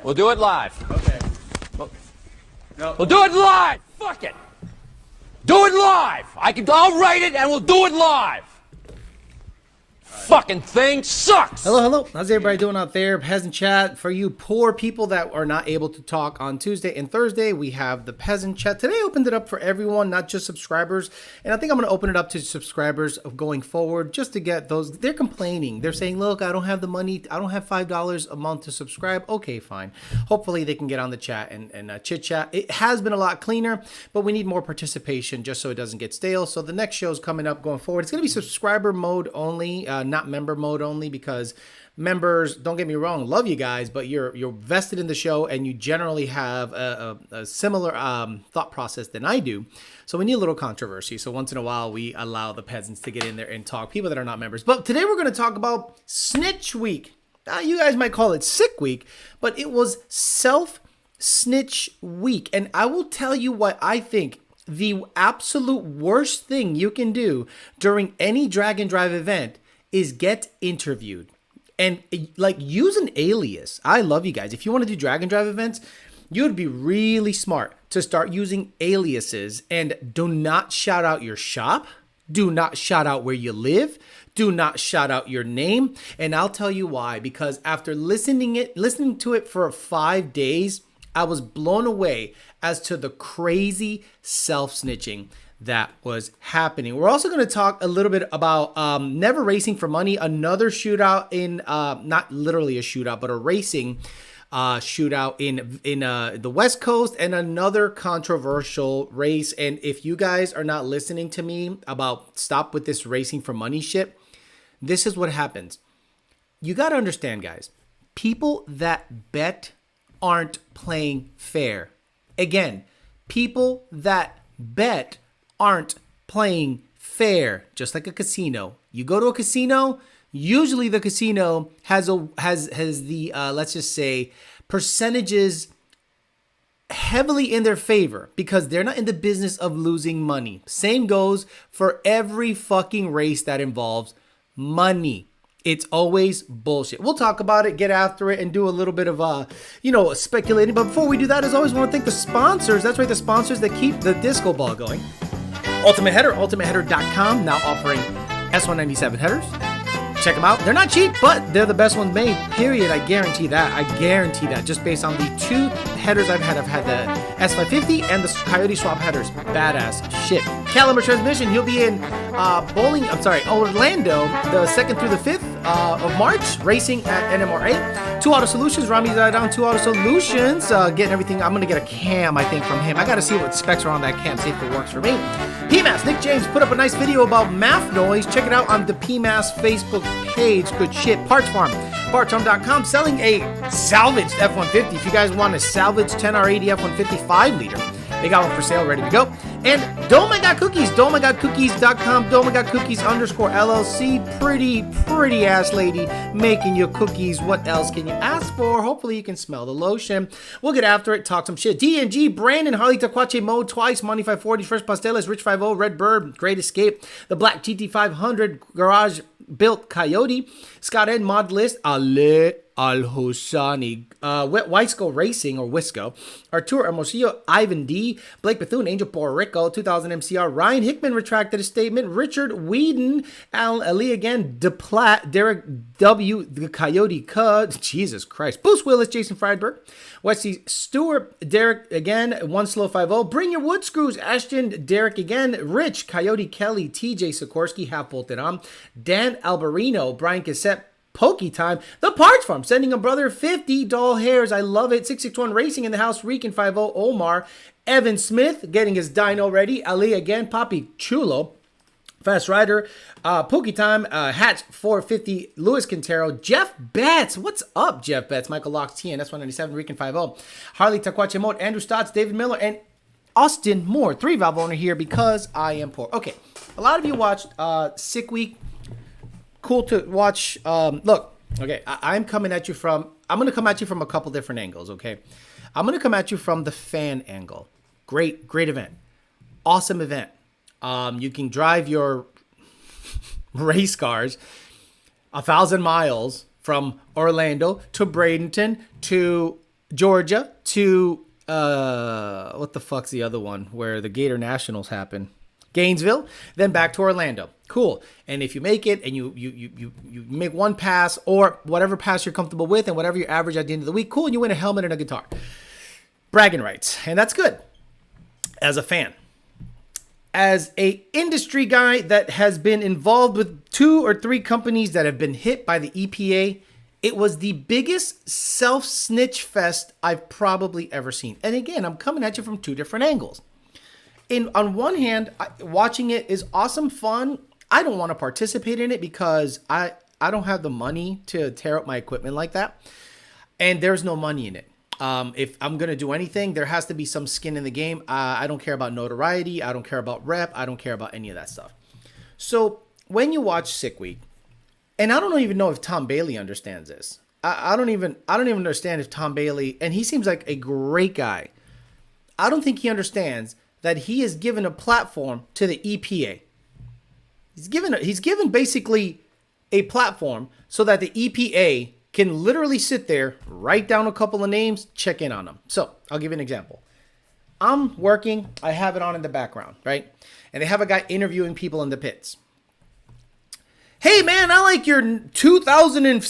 We'll do it live. Okay. No. We'll do it live. Fuck it. Do it live. I'll write it and we'll do it live. Fucking thing sucks. Hello. How's everybody doing out there? Peasant chat for you poor people that are not able to talk on Tuesday and Thursday. We have the Peasant chat. Today I opened it up for everyone, not just subscribers. And I think I'm going to open it up to subscribers of going forward just to get those. They're complaining. They're saying, look, I don't have the money. I don't have $5 a month to subscribe. Okay, fine. Hopefully they can get on the chat and chit chat. It has been a lot cleaner, but we need more participation just so it doesn't get stale. So the next show is coming up going forward. It's going to be subscriber mode only, not member mode only, because members, don't get me wrong, love you guys, but you're vested in the show and you generally have a similar thought process than I do. So we need a little controversy. So once in a while we allow the peasants to get in there and talk, people that are not members. But today we're going to talk about Snitch Week. You guys might call it Sick Week, but it was Self-Snitch Week. And I will tell you what I think the absolute worst thing you can do during any drag and drive event is get interviewed and like use an alias. I love you guys. If you want to do drag and drive events, you would be really smart to start using aliases and do not shout out your shop. Do not shout out where you live. Do not shout out your name. And I'll tell you why, because after listening to it for 5 days, I was blown away as to the crazy self-snitching that was happening. We're also going to talk a little bit about Never Racing for Money, another shootout in, not literally a shootout, but a racing shootout in the West Coast, and another controversial race. And if you guys are not listening to me about stop with this racing for money shit, this is what happens. You got to understand, guys, people that bet aren't playing fair. Again, people that bet aren't playing fair, just like a casino. You go to a casino, usually the casino has the let's just say percentages heavily in their favor because they're not in the business of losing money. Same goes for every fucking race that involves money. It's always bullshit. We'll talk about it, get after it, and do a little bit of, speculating. But before we do that, as always, I want to thank the sponsors. That's right, the sponsors that keep the disco ball going. Ultimate Header, ultimateheader.com, now offering S197 headers. Check them out. They're not cheap, but they're the best ones made, period. I guarantee that. Just based on the two headers I've had. I've had the S550 and the Coyote Swap headers. Badass shit. Caliber Transmission, he'll be in Orlando, the 2nd through the 5th of March, racing at NMRA. 2 Auto Solutions, Rami down 2 Auto Solutions, getting everything. I'm going to get a cam, I think, from him. I got to see what specs are on that cam, see if it works for me. PMAS, Nick James put up a nice video about math noise. Check it out on the PMAS Facebook page. Good shit. Parts Farm, partsfarm.com, selling a salvaged F-150. If you guys want a salvaged 10R80 F-150 5-liter, they got one for sale, ready to go. And Doma Got Cookies, domagotcookies.com, domagotcookies_LLC. Pretty ass lady making your cookies. What else can you ask for? Hopefully you can smell the lotion. We'll get after it, talk some shit. D&G, Brandon, Harley Taquache Mode, Twice, Money 540, Fresh Pasteles, Rich 50, Red Bird, Great Escape, the Black GT500, Garage Built Coyote, Scott Ed, Mod List, Ale Al-Hosani, Wisco Racing, or Wisco, Arturo Hermosillo, Ivan D, Blake Bethune, Angel Puerto Rico, 2000 MCR, Ryan Hickman retracted his statement, Richard Whedon, Alan Ali again, DePlatt, Derek W, the Coyote Cud, Jesus Christ, Bruce Willis, Jason Friedberg, Wesley Stewart, Derek again, One Slow 50, Bring Your Wood Screws, Ashton, Derek again, Rich, Coyote Kelly, TJ Sikorsky, Half Bolted On, Dan Alberino, Brian Cassette, Pokey Time, The Parts Farm, sending a brother 50 doll hairs. I love it. 661 Racing in the house. Reekin 50 Omar. Evan Smith getting his dyno ready. Ali again. Poppy Chulo. Fast Rider. Pokey Time. Hatch 450. Louis Quintero. Jeff Betts. What's up, Jeff Betts? Michael Locks TN. S197. Reekin 50. Harley Taquache Mode. Andrew Stotts. David Miller. And Austin Moore. 3-valve owner here because I am poor. Okay. A lot of you watched Sick Week. Cool to watch. Look, okay, I'm going to come at you from a couple different angles, okay? I'm going to come at you from the fan angle. Great event. Awesome event. You can drive your race cars 1,000 miles from Orlando to Bradenton to Georgia to what the fuck's the other one where the Gator Nationals happen? Gainesville, then back to Orlando. Cool. And if you make it and you make one pass or whatever pass you're comfortable with and whatever your average at the end of the week, cool, and you win a helmet and a guitar. Bragging rights. And that's good as a fan. As a industry guy that has been involved with 2 or 3 companies that have been hit by the EPA, it was the biggest self-snitch fest I've probably ever seen. And again, I'm coming at you from 2 different angles. On one hand, watching it is awesome fun. I don't want to participate in it because I don't have the money to tear up my equipment like that. And there's no money in it. If I'm going to do anything, there has to be some skin in the game. I don't care about notoriety. I don't care about rep. I don't care about any of that stuff. So when you watch Sick Week, and I don't even know if Tom Bailey understands this. I don't even understand if Tom Bailey, and he seems like a great guy. I don't think he understands that he is given a platform to the EPA. He's given basically a platform so that the EPA can literally sit there, write down a couple of names, check in on them. So I'll give you an example. I'm working, I have it on in the background, right? And they have a guy interviewing people in the pits. Hey man, I like your 2000 and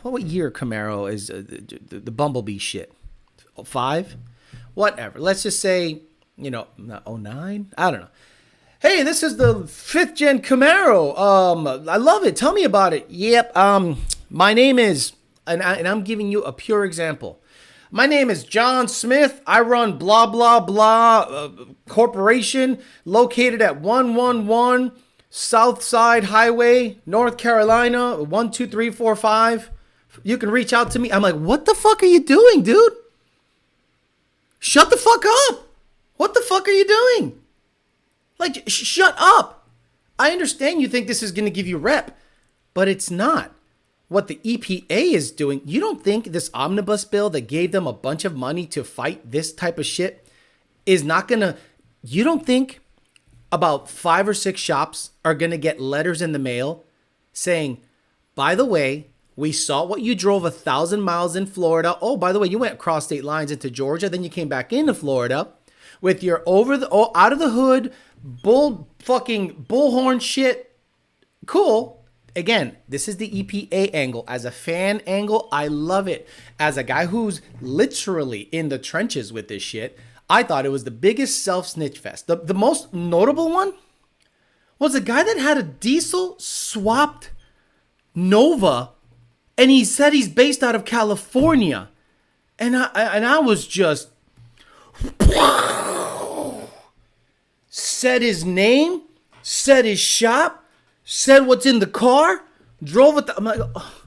what year Camaro is the Bumblebee shit? 5? Whatever. Let's just say, not 09? I don't know. Hey, this is the 5th gen Camaro. I love it. Tell me about it. Yep. My name is, and I'm giving you a pure example. My name is John Smith. I run blah, blah, blah corporation located at 111 Southside Highway, North Carolina, 12345. You can reach out to me. I'm like, what the fuck are you doing, dude? Shut the fuck up. What the fuck are you doing? Like, shut up. I understand you think this is going to give you rep, but it's not. What the EPA is doing, you don't think this omnibus bill that gave them a bunch of money to fight this type of shit is not going to, you don't think about 5 or 6 shops are going to get letters in the mail saying, by the way, we saw what you drove 1,000 miles in Florida. Oh, by the way, you went across state lines into Georgia. Then you came back into Florida with your out of the hood, bullhorn shit. Cool. Again, this is the EPA angle. As a fan angle, I love it. As a guy who's literally in the trenches with this shit, I thought it was the biggest self-snitch fest. The most notable one was a guy that had a diesel swapped Nova, and he said he's based out of California. And I was just said his name, said his shop, said what's in the car, drove it. I'm like, oh.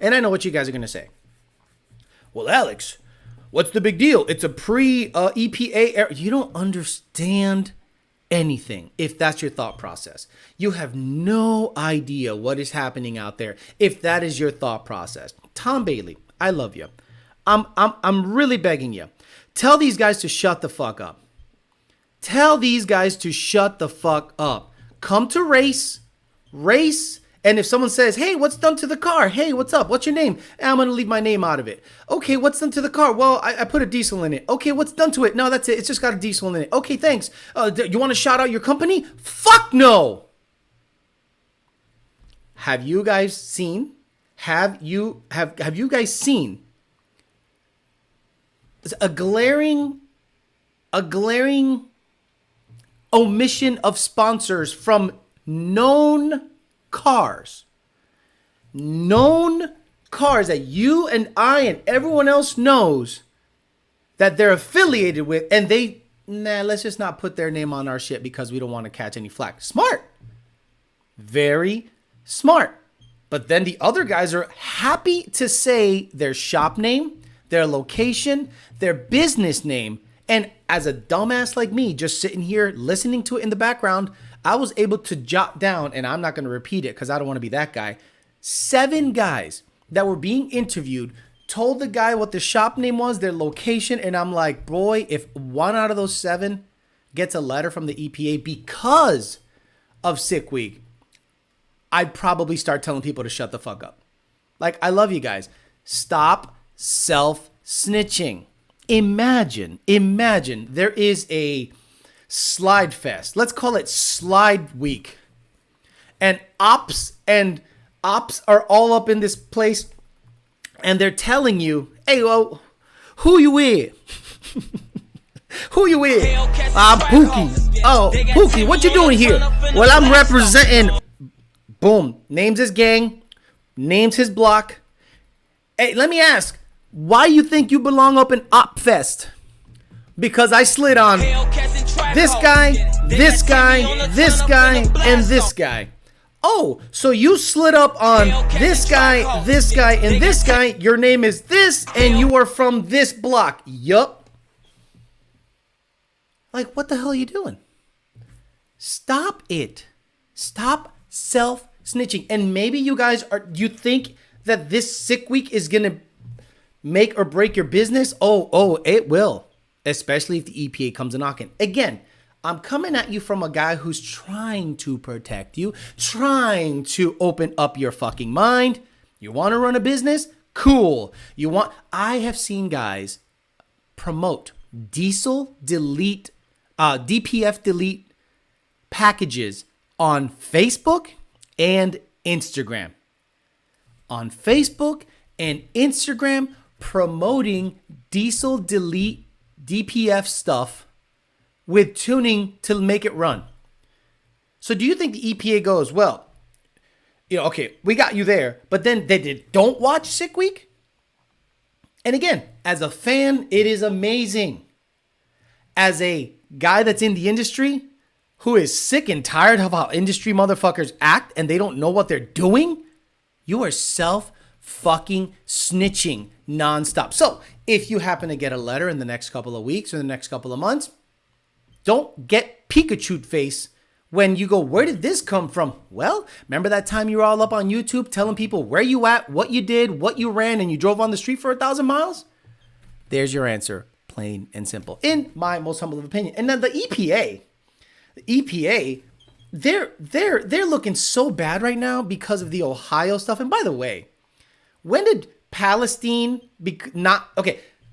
And I know what you guys are going to say. Well, Alex, what's the big deal? It's a pre-EPA era. You don't understand anything if that's your thought process. You have no idea what is happening out there if that is your thought process. Tom Bailey, I love you. I'm really begging you. Tell these guys to shut the fuck up. Tell these guys to shut the fuck up. Come to race, and if someone says, hey, what's done to the car? Hey, what's up? What's your name? I'm going to leave my name out of it. Okay, what's done to the car? Well, I put a diesel in it. Okay, what's done to it? No, that's it. It's just got a diesel in it. Okay, thanks. You want to shout out your company? Fuck no. Have you guys seen? Have you guys seen a glaring omission of sponsors from known cars that you and I and everyone else knows that they're affiliated with, and let's just not put their name on our shit because we don't want to catch any flack. Smart. Very smart. But then the other guys are happy to say their shop name, their location, their business name. And as a dumbass like me, just sitting here listening to it in the background, I was able to jot down, and I'm not going to repeat it because I don't want to be that guy. 7 guys that were being interviewed told the guy what the shop name was, their location, and I'm like, boy, if 1 out of those 7 gets a letter from the EPA because of Sick Week, I'd probably start telling people to shut the fuck up. Like, I love you guys. Stop self-snitching. self-snitching. Imagine there is a slide fest. Let's call it slide week. And ops are all up in this place, and they're telling you, hey, well, who you with? Who you with? I'm Pookie. Oh, Pookie, what you doing here? Well, I'm representing. Boom. Names his gang. Names his block. Hey, let me ask. Why you think you belong up in Op Fest? Because I slid on this guy, this guy, this guy, and this guy. Oh, so you slid up on this guy, and this guy. Your name is this, and you are from this block. Yup. Like, what the hell are you doing? Stop it. Stop self-snitching. And maybe you guys you think that this sick week is going to make or break your business? Oh, it will. Especially if the EPA comes a knocking. Again, I'm coming at you from a guy who's trying to protect you, trying to open up your fucking mind. You want to run a business? Cool. I have seen guys promote DPF delete packages on Facebook and Instagram. On Facebook and Instagram, promoting diesel delete DPF stuff with tuning to make it run. So do you think the EPA goes, well, okay, we got you there, but then they don't watch Sick Week? And again, as a fan, it is amazing. As a guy that's in the industry who is sick and tired of how industry motherfuckers act and they don't know what they're doing, you are fucking snitching nonstop. So if you happen to get a letter in the next couple of weeks or the next couple of months, don't get Pikachu face when you go, where did this come from? Well, remember that time you were all up on YouTube telling people where you at, what you did, what you ran, and you drove on the street for 1,000 miles? There's your answer, plain and simple, in my most humble of opinion. And then the EPA, they're looking so bad right now because of the Ohio stuff. And by the way, when did Palestine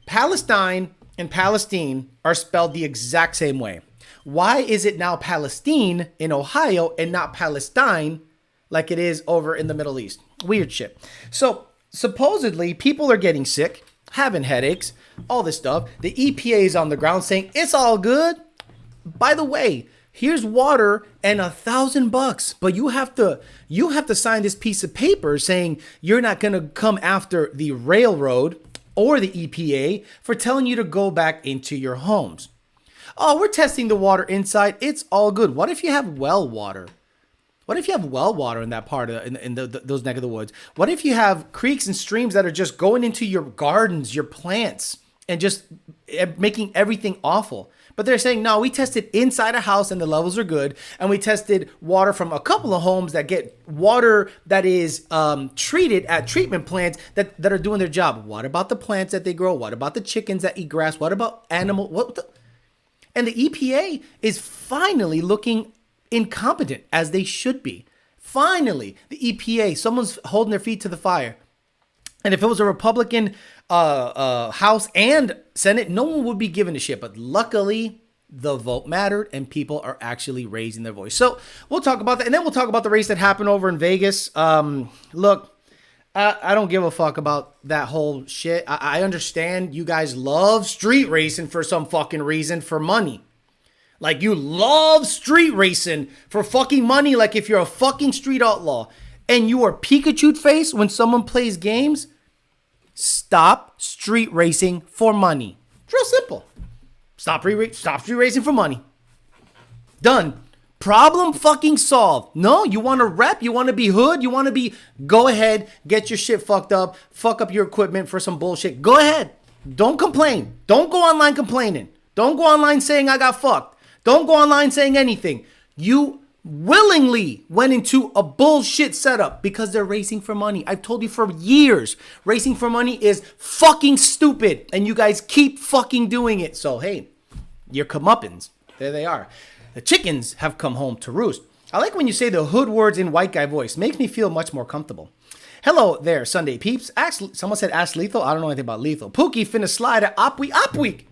Palestine and Palestine are spelled the exact same way. Why is it now Palestine in Ohio and not Palestine like it is over in the Middle East? Weird shit. So supposedly people are getting sick, having headaches, all this stuff. The EPA is on the ground saying it's all good. By the way, here's water and $1,000, but you have to sign this piece of paper saying you're not going to come after the railroad or the EPA for telling you to go back into your homes. Oh, we're testing the water inside. It's all good. What if you have well water? What if you have well water in that part of those neck of the woods? What if you have creeks and streams that are just going into your gardens, your plants, and just making everything awful? But they're saying, no, we tested inside a house and the levels are good. And we tested water from a couple of homes that get water that is treated at treatment plants that are doing their job. What about the plants that they grow? What about the chickens that eat grass? What about animals? And the EPA is finally looking incompetent, as they should be. Finally, the EPA, someone's holding their feet to the fire. And if it was a Republican House and Senate, no one would be giving a shit. But luckily, the vote mattered and people are actually raising their voice. So we'll talk about that. And then we'll talk about the race that happened over in Vegas. Look, I don't give a fuck about that whole shit. I understand you guys love street racing for some fucking reason, for money. Like, you love street racing for fucking money. Like, if you're a fucking street outlaw and you are Pikachu face when someone plays games, stop street racing for money. It's real simple. Stop street racing for money. Done. Problem fucking solved. No, you want to rep? You want to be hood? You want to be... Go ahead. Get your shit fucked up. Fuck up your equipment for some bullshit. Go ahead. Don't complain. Don't go online complaining. Don't go online saying I got fucked. Don't go online saying anything. You willingly went into a bullshit setup because they're racing for money. I've told you for years, racing for money is fucking stupid. And you guys keep fucking doing it. So, hey, your comeuppance. There they are. The chickens have come home to roost. I like when you say the hood words in white guy voice. Makes me feel much more comfortable. Hello there, Sunday peeps. Someone said ask Lethal. I don't know anything about Lethal. Pookie finna slide at Op Week.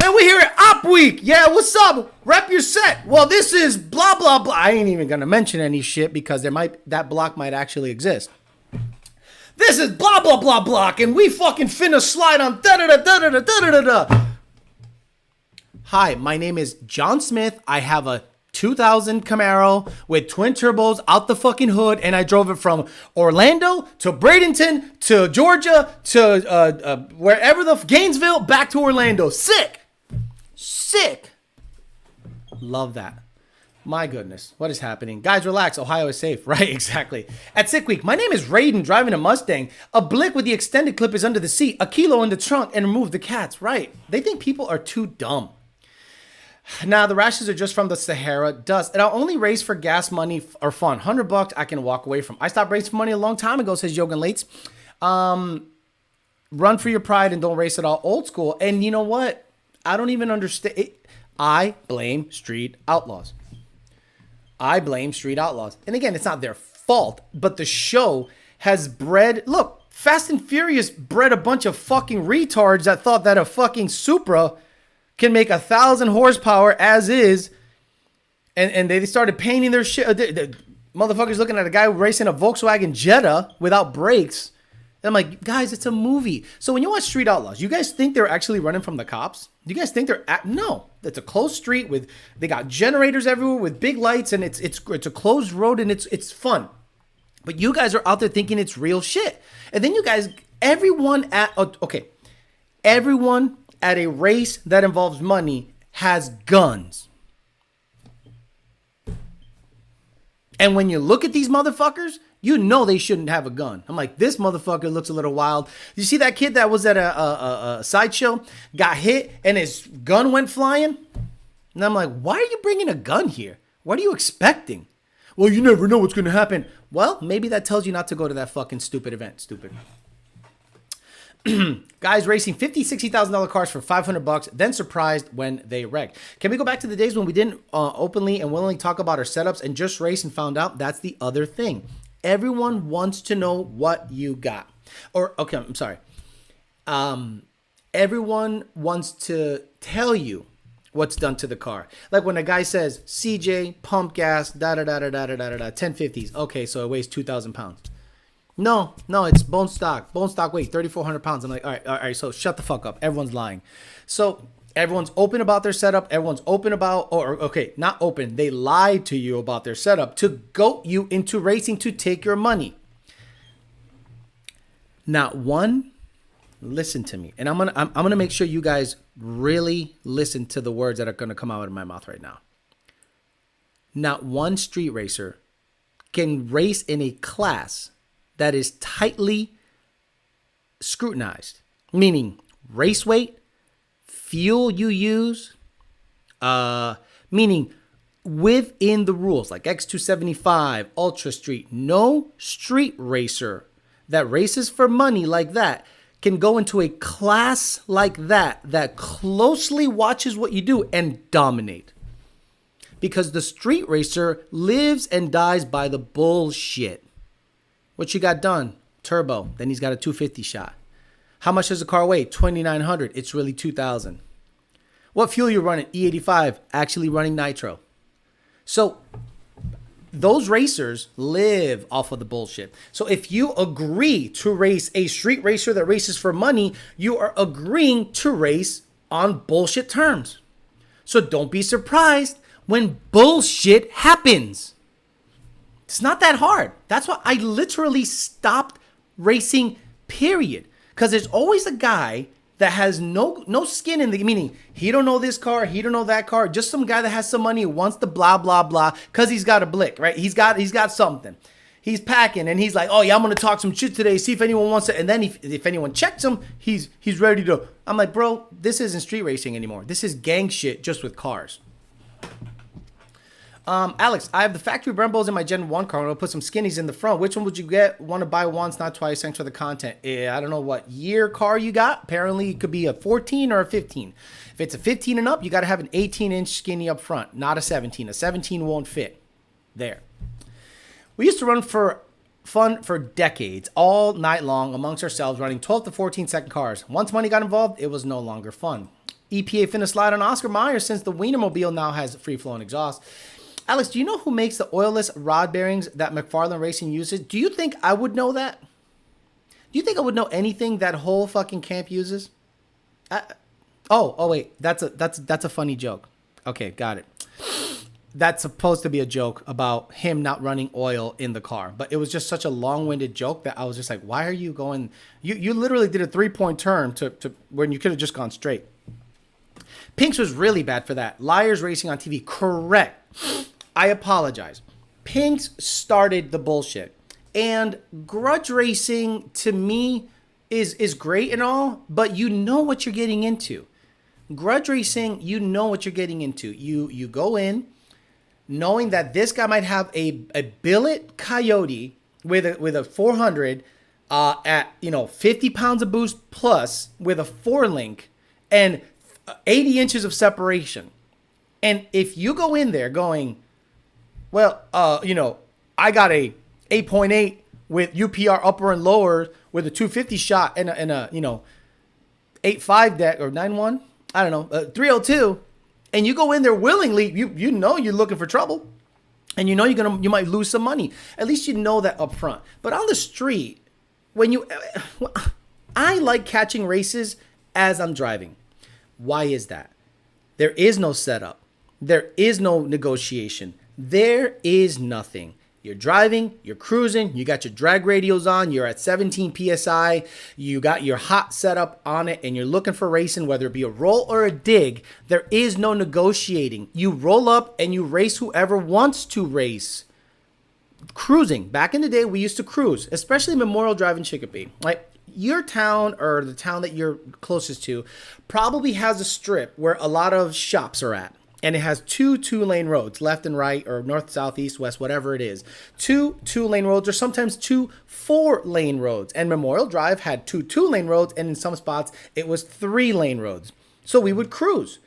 Well, we here at Op Week. Yeah, what's up? Rep your set. Well, this is blah, blah, blah. I ain't even going to mention any shit because that block might actually exist. This is blah, blah, blah block, and we fucking finna slide on da-da-da-da-da-da-da-da-da. Hi, my name is John Smith. I have a 2000 Camaro with twin turbos out the fucking hood, and I drove it from Orlando to Bradenton to Georgia to wherever Gainesville back to Orlando. Sick. Love that. My goodness, what is happening? Guys, relax. Ohio is safe. Right, exactly. At Sick Week, my name is Raiden, driving a Mustang. A blick with the extended clip is under the seat, a kilo in the trunk, and remove the cats. Right. They think people are too dumb. Now, the rashes are just from the Sahara dust. And I'll only race for gas money or fun. $100 I can walk away from. I stopped racing for money a long time ago, says Yogan Lates. Run for your pride and don't race at all. Old school. And you know what? I don't even understand. I blame street outlaws. And again, it's not their fault, but the show has bred. Look, Fast and Furious bred a bunch of fucking retards that thought that a fucking Supra can make 1,000 horsepower as is. And they started painting their shit. The motherfuckers looking at a guy racing a Volkswagen Jetta without brakes. And I'm like, guys, it's a movie. So when you watch Street Outlaws, you guys think they're actually running from the cops? Do you guys think they're no? It's a closed street they got generators everywhere with big lights, and it's a closed road, and it's fun. But you guys are out there thinking it's real shit. And then you guys, everyone at a race that involves money has guns. And when you look at these motherfuckers, you know they shouldn't have a gun. I'm like, this motherfucker looks a little wild. You see that kid that was at a sideshow, got hit, and his gun went flying? And I'm like, why are you bringing a gun here? What are you expecting? Well, you never know what's going to happen. Well, maybe that tells you not to go to that fucking stupid event. Stupid. Guys racing $50,000, $60,000 cars for $500, then surprised when they wreck. Can we go back to the days when we didn't openly and willingly talk about our setups and just race and found out? That's the other thing. Everyone wants to know what you got. I'm sorry. Everyone wants to tell you what's done to the car. Like when a guy says, CJ, pump gas, 1050s. Okay, so it weighs 2,000 pounds. No, it's bone stock weight, 3,400 pounds. I'm like, all right, so shut the fuck up. Everyone's lying. So everyone's open about their setup. Everyone's open about, not open. They lied to you about their setup to goat you into racing to take your money. Not one, listen to me. And I'm gonna make sure you guys really listen to the words that are gonna come out of my mouth right now. Not one street racer can race in a class that is tightly scrutinized, meaning race weight, fuel you use, meaning within the rules, like X275, Ultra Street. No street racer that races for money like that can go into a class like that closely watches what you do and dominate. Because the street racer lives and dies by the bullshit. What you got done? Turbo. Then he's got a 250 shot. How much does the car weigh? 2,900. It's really 2,000. What fuel you running? E85. Actually running nitro. So those racers live off of the bullshit. So if you agree to race a street racer that races for money, you are agreeing to race on bullshit terms. So don't be surprised when bullshit happens. It's not that hard. That's why I literally stopped racing, period. Because there's always a guy that has no skin in the, meaning he don't know this car, he don't know that car, just some guy that has some money, wants to blah, blah, blah, because he's got a blick, right? He's got something. He's packing and he's like, oh yeah, I'm going to talk some shit today, see if anyone wants it. And then if anyone checks him, he's ready to. I'm like, bro, this isn't street racing anymore. This is gang shit just with cars. Alex, I have the factory Brembos in my Gen 1 car. I'm going to put some skinnies in the front. Which one would you get? Want to buy once, not twice. Thanks for the content. I don't know what year car you got. Apparently, it could be a 14 or a 15. If it's a 15 and up, you got to have an 18-inch skinny up front, not a 17. A 17 won't fit there. We used to run for fun for decades, all night long amongst ourselves, running 12 to 14-second cars. Once money got involved, it was no longer fun. EPA finna slide on Oscar Mayer since the Wienermobile now has free-flowing exhaust. Alex, do you know who makes the oilless rod bearings that McFarlane Racing uses? Do you think I would know that? Do you think I would know anything that whole fucking camp uses? Oh wait, that's a funny joke. Okay, got it. That's supposed to be a joke about him not running oil in the car, but it was just such a long-winded joke that I was just like, why are you going? You literally did a 3-point turn to when you could have just gone straight. Pinks was really bad for that. Liars Racing on TV, correct. I apologize. Pinks started the bullshit. And grudge racing to me is great and all, but you know what you're getting into. Grudge racing, you know what you're getting into. You go in knowing that this guy might have a billet coyote with a 400 at 50 pounds of boost plus with a 4-link and 80 inches of separation. And if you go in there going, well, I got a 8.8 with UPR upper and lower with a 250 shot and a 8.5 deck or 9.1, I don't know, 302, and you go in there willingly, you know you're looking for trouble, and you know you might lose some money. At least you know that up front. But on the street, I like catching races as I'm driving. Why is that? There is no setup. There is no negotiation. There is nothing. You're driving, you're cruising, you got your drag radios on, you're at 17 PSI, you got your hot setup on it, and you're looking for racing, whether it be a roll or a dig. There is no negotiating. You roll up and you race whoever wants to race. Cruising. Back in the day, we used to cruise, especially Memorial Drive in Chicopee. Like, your town or the town that you're closest to probably has a strip where a lot of shops are at. And it has two-lane roads, left and right, or north, south, east, west, whatever it is. Two-lane roads, or sometimes 2 4-lane roads. And Memorial Drive had 2-lane roads, and in some spots, it was 3-lane roads. So we would cruise.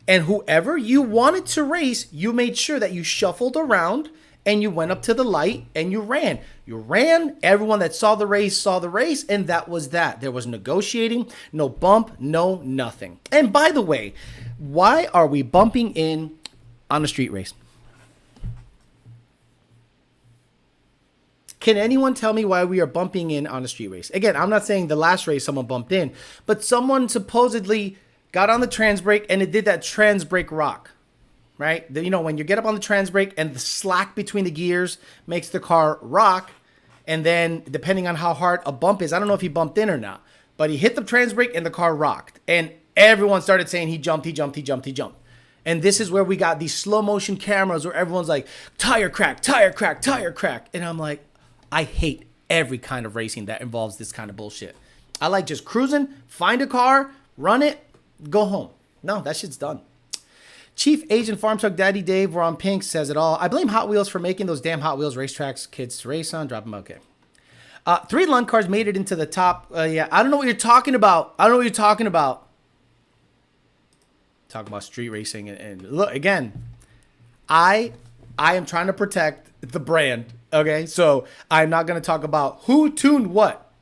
And whoever you wanted to race, you made sure that you shuffled around, and you went up to the light, and you ran. You ran. Everyone that saw the race, and that was that. There was negotiating, no bump, no nothing. And by the way, why are we bumping in on a street race? Can anyone tell me why we are bumping in on a street race? Again, I'm not saying the last race someone bumped in, but someone supposedly got on the trans brake and it did that trans brake rock, right? When you get up on the trans brake and the slack between the gears makes the car rock, and then depending on how hard a bump is, I don't know if he bumped in or not, but he hit the trans brake and the car rocked. And everyone started saying he jumped. And this is where we got these slow motion cameras where everyone's like, tire crack. And I'm like, I hate every kind of racing that involves this kind of bullshit. I like just cruising, find a car, run it, go home. No, that shit's done. Chief Agent Farm Truck Daddy Dave, we're on Pink, says it all. I blame Hot Wheels for making those damn Hot Wheels racetracks kids to race on. Drop them. Okay. 3 Lund cars made it into the top. Yeah, I don't know what you're talking about. Talking about street racing and look again. I am trying to protect the brand. Okay, so I'm not going to talk about who tuned what.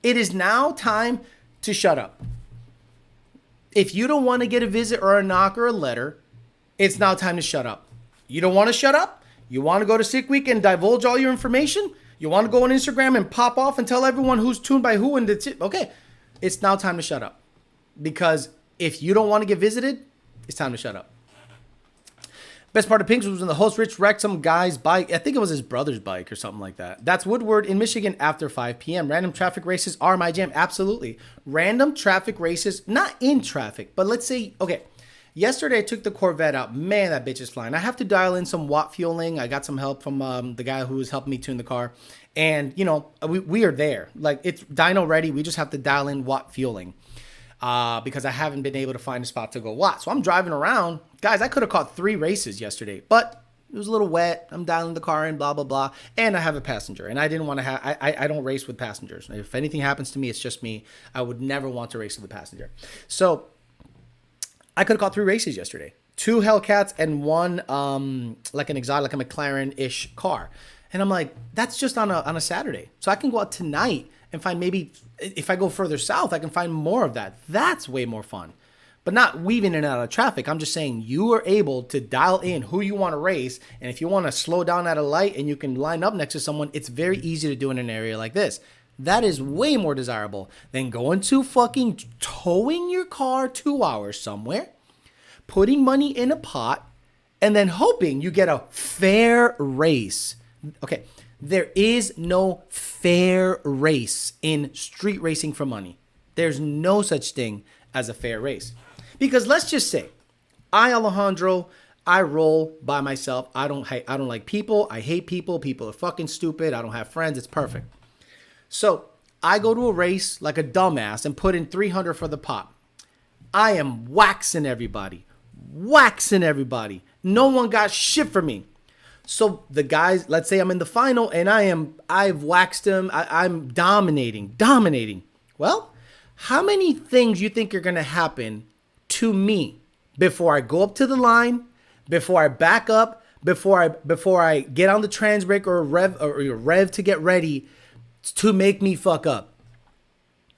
It is now time to shut up. If you don't want to get a visit or a knock or a letter, it's now time to shut up. You don't want to shut up? You want to go to Sick Week and divulge all your information? You want to go on Instagram and pop off and tell everyone who's tuned by who and okay, it's now time to shut up. Because if you don't want to get visited, it's time to shut up. Best part of Pinks was when the host Rich wrecked some guy's bike. I think it was his brother's bike or something like that. That's Woodward in Michigan after 5 p.m. Random traffic races are my jam. Absolutely. Random traffic races, not in traffic, but let's say, okay, yesterday I took the Corvette out. Man, that bitch is flying. I have to dial in some watt fueling. I got some help from the guy who was helping me tune the car. And, we are there. Like, it's dyno ready. We just have to dial in watt fueling. Because I haven't been able to find a spot to go watt. So I'm driving around. Guys, I could have caught 3 races yesterday, but it was a little wet. I'm dialing the car in, blah, blah, blah. And I have a passenger. And I didn't want to have, I don't race with passengers. If anything happens to me, it's just me. I would never want to race with a passenger. So I could have caught 3 races yesterday. 2 Hellcats and 1, like an exotic, like a McLaren-ish car. And I'm like, that's just on a Saturday. So I can go out tonight and find, maybe if I go further south, I can find more of that. That's way more fun. But not weaving in and out of traffic. I'm just saying you are able to dial in who you want to race. And if you want to slow down at a light and you can line up next to someone, it's very easy to do in an area like this. That is way more desirable than going to fucking towing your car 2 hours somewhere, putting money in a pot, and then hoping you get a fair race. Okay, there is no fair race in street racing for money. There's no such thing as a fair race. Because let's just say, Alejandro, I roll by myself. I don't like people. I hate people. People are fucking stupid. I don't have friends. It's perfect. So I go to a race like a dumbass and put in 300 for the pot. I am waxing everybody. No one got shit for me. So the guys, let's say I'm in the final and I've waxed them. I'm dominating. Well, how many things you think are going to happen to me before I go up to the line, before I back up, before I get on the trans brake or rev to get ready to make me fuck up?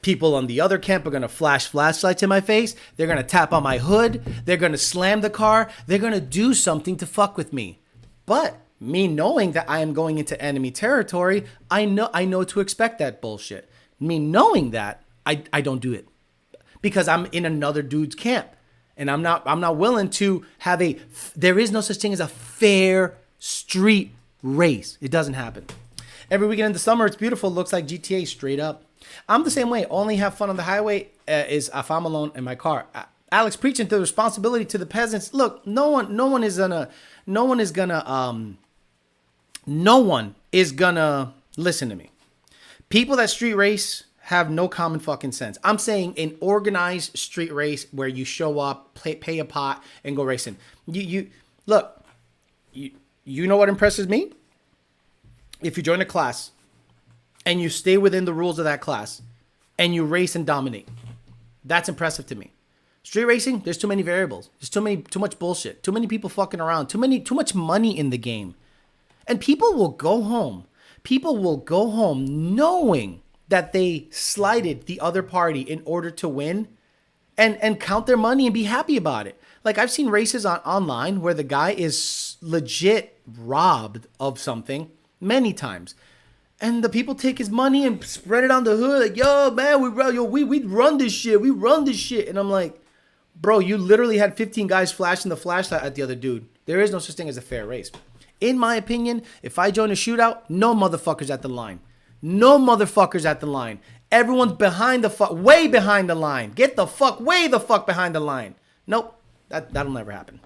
People on the other camp are going to flash flashlights in my face. They're going to tap on my hood. They're going to slam the car. They're going to do something to fuck with me. But me knowing that I am going into enemy territory, I know to expect that bullshit. Me knowing that, I don't do it. Because I'm in another dude's camp. And I'm not willing to have there is no such thing as a fair street race. It doesn't happen. Every weekend in the summer, it's beautiful. It looks like GTA straight up. I'm the same way. Only have fun on the highway is if I'm alone in my car. Alex preaching the responsibility to the peasants. Look, no one is gonna listen to me. People that street race have no common fucking sense. I'm saying an organized street race where you show up, pay a pot, and go racing. You look. You know what impresses me? If you join a class and you stay within the rules of that class and you race and dominate, that's impressive to me. Street racing, there's too many variables. There's too much bullshit. Too many people fucking around. Too much money in the game. And people will go home. People will go home knowing that they slighted the other party in order to win and count their money and be happy about it. Like I've seen races online where the guy is legit robbed of something many times. And the people take his money and spread it on the hood. Like, yo, man, we run this shit. We run this shit. And I'm like, bro, you literally had 15 guys flashing the flashlight at the other dude. There is no such thing as a fair race. In my opinion, if I join a shootout, no motherfuckers at the line. No motherfuckers at the line. Everyone's way behind the line. Get the fuck way the fuck behind the line. Nope, that'll never happen.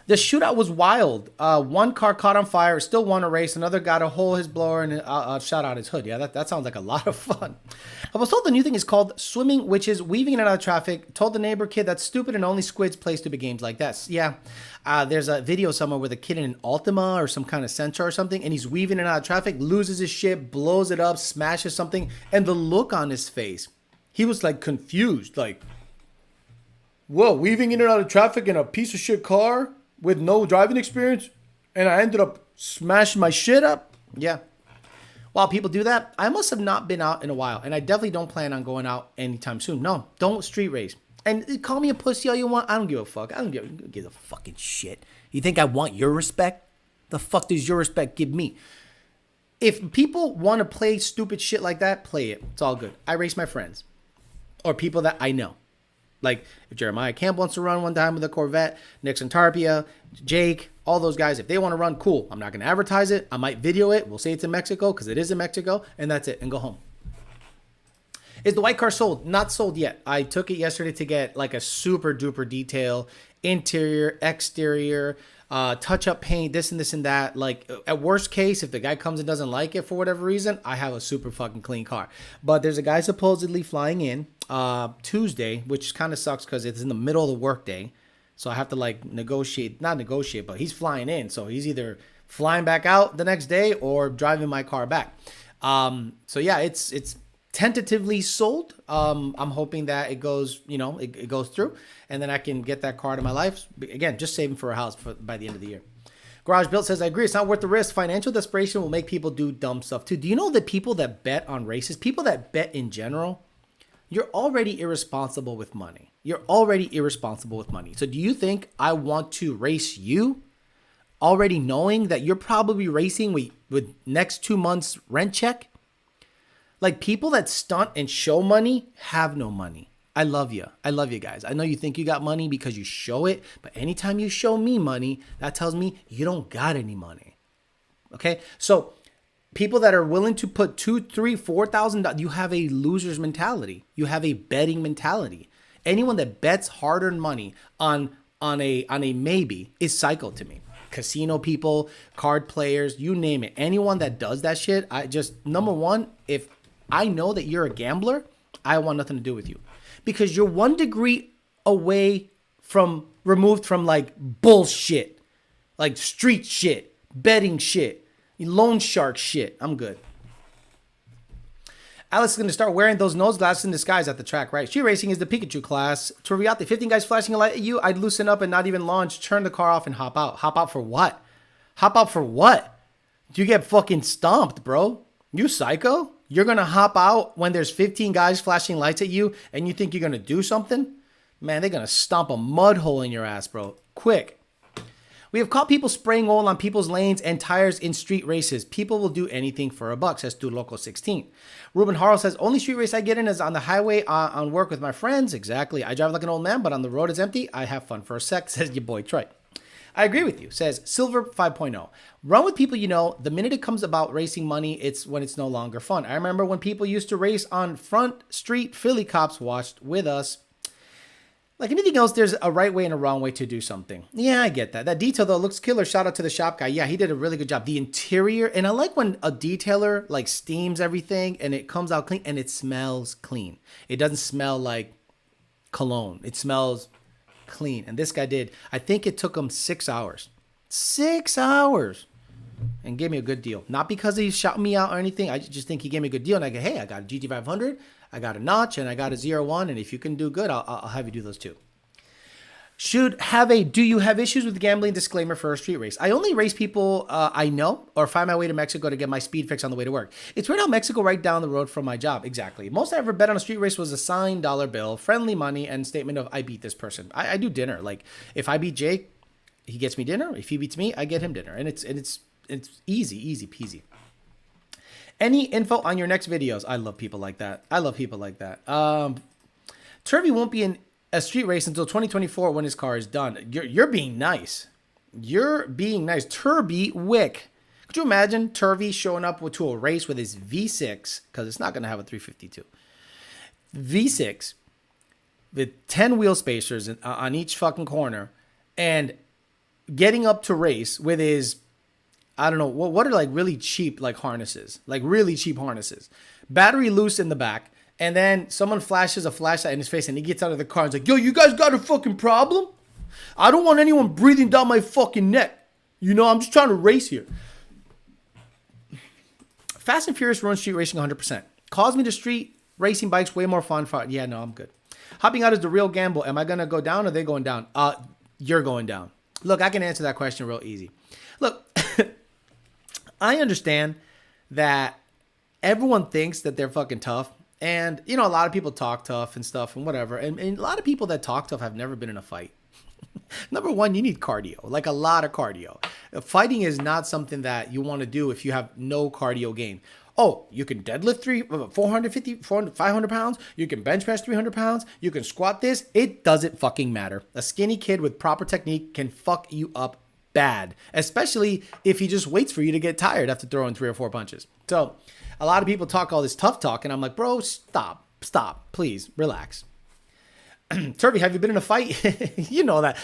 The shootout was wild. One car caught on fire, still won a race. Another got a hole his blower and shot out his hood. Yeah, that sounds like a lot of fun. I was told the new thing is called swimming, which is weaving in and out of traffic. Told the neighbor kid that's stupid and only squids play stupid games like that. Yeah, there's a video somewhere with a kid in an Altima or some kind of Sentra or something, and he's weaving in and out of traffic, loses his shit, blows it up, smashes something, and the look on his face, he was like confused, like, whoa, weaving in and out of traffic in a piece of shit car with no driving experience, and I ended up smashing my shit up? Yeah. While people do that, I must have not been out in a while, and I definitely don't plan on going out anytime soon. No, don't street race. And call me a pussy all you want. I don't give a fuck. I don't give a fucking shit. You think I want your respect? The fuck does your respect give me? If people want to play stupid shit like that, play it. It's all good. I race my friends or people that I know. Like if Jeremiah Camp wants to run one time with a Corvette, Nixon Tarpia, Jake, all those guys, if they want to run, cool. I'm not going to advertise it. I might video it. We'll say it's in Mexico because it is in Mexico, and that's it, and go home. Is the white car sold? Not sold yet. I took it yesterday to get like a super duper detail, interior, exterior, touch up paint, this and this and that. Like at worst case, if the guy comes and doesn't like it for whatever reason, I have a super fucking clean car. But there's a guy supposedly flying in Tuesday, which kind of sucks because it's in the middle of the workday. So I have to like not negotiate, but he's flying in. So he's either flying back out the next day or driving my car back. So yeah, it's tentatively sold. I'm hoping that it goes, it goes through, and then I can get that car out of my life. Again, just saving for a house by the end of the year. Garage Built says, I agree. It's not worth the risk. Financial desperation will make people do dumb stuff too. Do you know that people that bet on races, people that bet in general, you're already irresponsible with money. You're already irresponsible with money. So do you think I want to race you already knowing that you're probably racing with next 2 months rent check? Like, people that stunt and show money have no money. I love you. I love you guys. I know you think you got money because you show it, but anytime you show me money, that tells me you don't got any money. Okay? So people that are willing to put $2,000, $3,000, $4,000, you have a loser's mentality. You have a betting mentality. Anyone that bets hard-earned money on a maybe is psycho to me. Casino people, card players, you name it. Anyone that does that shit, I just, number one, if I know that you're a gambler, I want nothing to do with you. Because you're 1 degree away from, removed from like bullshit, like street shit, betting shit, loan shark shit. I'm good. Alex is going to start wearing those nose glasses in disguise at the track, right? Street racing is the Pikachu class. Turriate, 15 guys flashing a light at you, I'd loosen up and not even launch, turn the car off and hop out. Hop out for what? Hop out for what? You get fucking stomped, bro. You psycho? You're going to hop out when there's 15 guys flashing lights at you and you think you're going to do something? Man, they're going to stomp a mud hole in your ass, bro. Quick. We have caught people spraying oil on people's lanes and tires in street races. People will do anything for $1, says Loco 16. Ruben Harrell says, only street race I get in is on the highway on work with my friends. Exactly. I drive like an old man, but on the road it's empty. I have fun for a sec, says your boy Troy. I agree with you, says Silver 5.0. Run with people you know. The minute it comes about racing money, it's when it's no longer fun. I remember when people used to race on Front Street, Philly cops watched with us. Like anything else, there's a right way and a wrong way to do something. Yeah, I get that. That detail, though, looks killer. Shout out to the shop guy. Yeah, he did a really good job. The interior, and I like when a detailer, like, steams everything and it comes out clean and it smells clean. It doesn't smell like cologne. It smells clean. And this guy did. I think it took him 6 hours. 6 hours. And gave me a good deal. Not because he shouted me out or anything. I just think he gave me a good deal. And I go, hey, I got a GT500. I got a notch and I got a 01, and if you can do good, I'll have you do those too. Do you have issues with gambling disclaimer for a street race? I only race people I know or find my way to Mexico to get my speed fix on the way to work. It's weird how Mexico right down the road from my job. Exactly. Most I ever bet on a street race was a signed dollar bill, friendly money, and statement of I beat this person. I do dinner. Like if I beat Jake, he gets me dinner. If he beats me, I get him dinner. And it's easy peasy. Any info on your next videos? I love people like that. Turvey won't be in a street race until 2024 when his car is done. You're being nice. You're being nice. Turvey Wick. Could you imagine Turvey showing up to a race with his V6, because it's not going to have a 352. V6 with 10 wheel spacers on each fucking corner and getting up to race with his, I don't know, what are like really cheap like harnesses, like really cheap harnesses, battery loose in the back, and then someone flashes a flashlight in his face and he gets out of the car and is like, yo, you guys got a fucking problem? I don't want anyone breathing down my fucking neck. You know, I'm just trying to race here. Fast and Furious ruins street racing 100%. Calls me to street racing bikes way more fun. Yeah, no, I'm good. Hopping out is the real gamble. Am I going to go down or are they going down? You're going down. Look, I can answer that question real easy. Look, I understand that everyone thinks that they're fucking tough. And, you know, a lot of people talk tough and stuff and whatever. And a lot of people that talk tough have never been in a fight. Number one, you need cardio, like a lot of cardio. Fighting is not something that you want to do if you have no cardio gain. Oh, you can deadlift 500 pounds. You can bench press 300 pounds. You can squat this. It doesn't fucking matter. A skinny kid with proper technique can fuck you up bad, especially if he just waits for you to get tired after throwing 3 or 4 punches. So a lot of people talk all this tough talk, and I'm like, bro, stop, please, relax. Turvey, have you been in a fight? You know that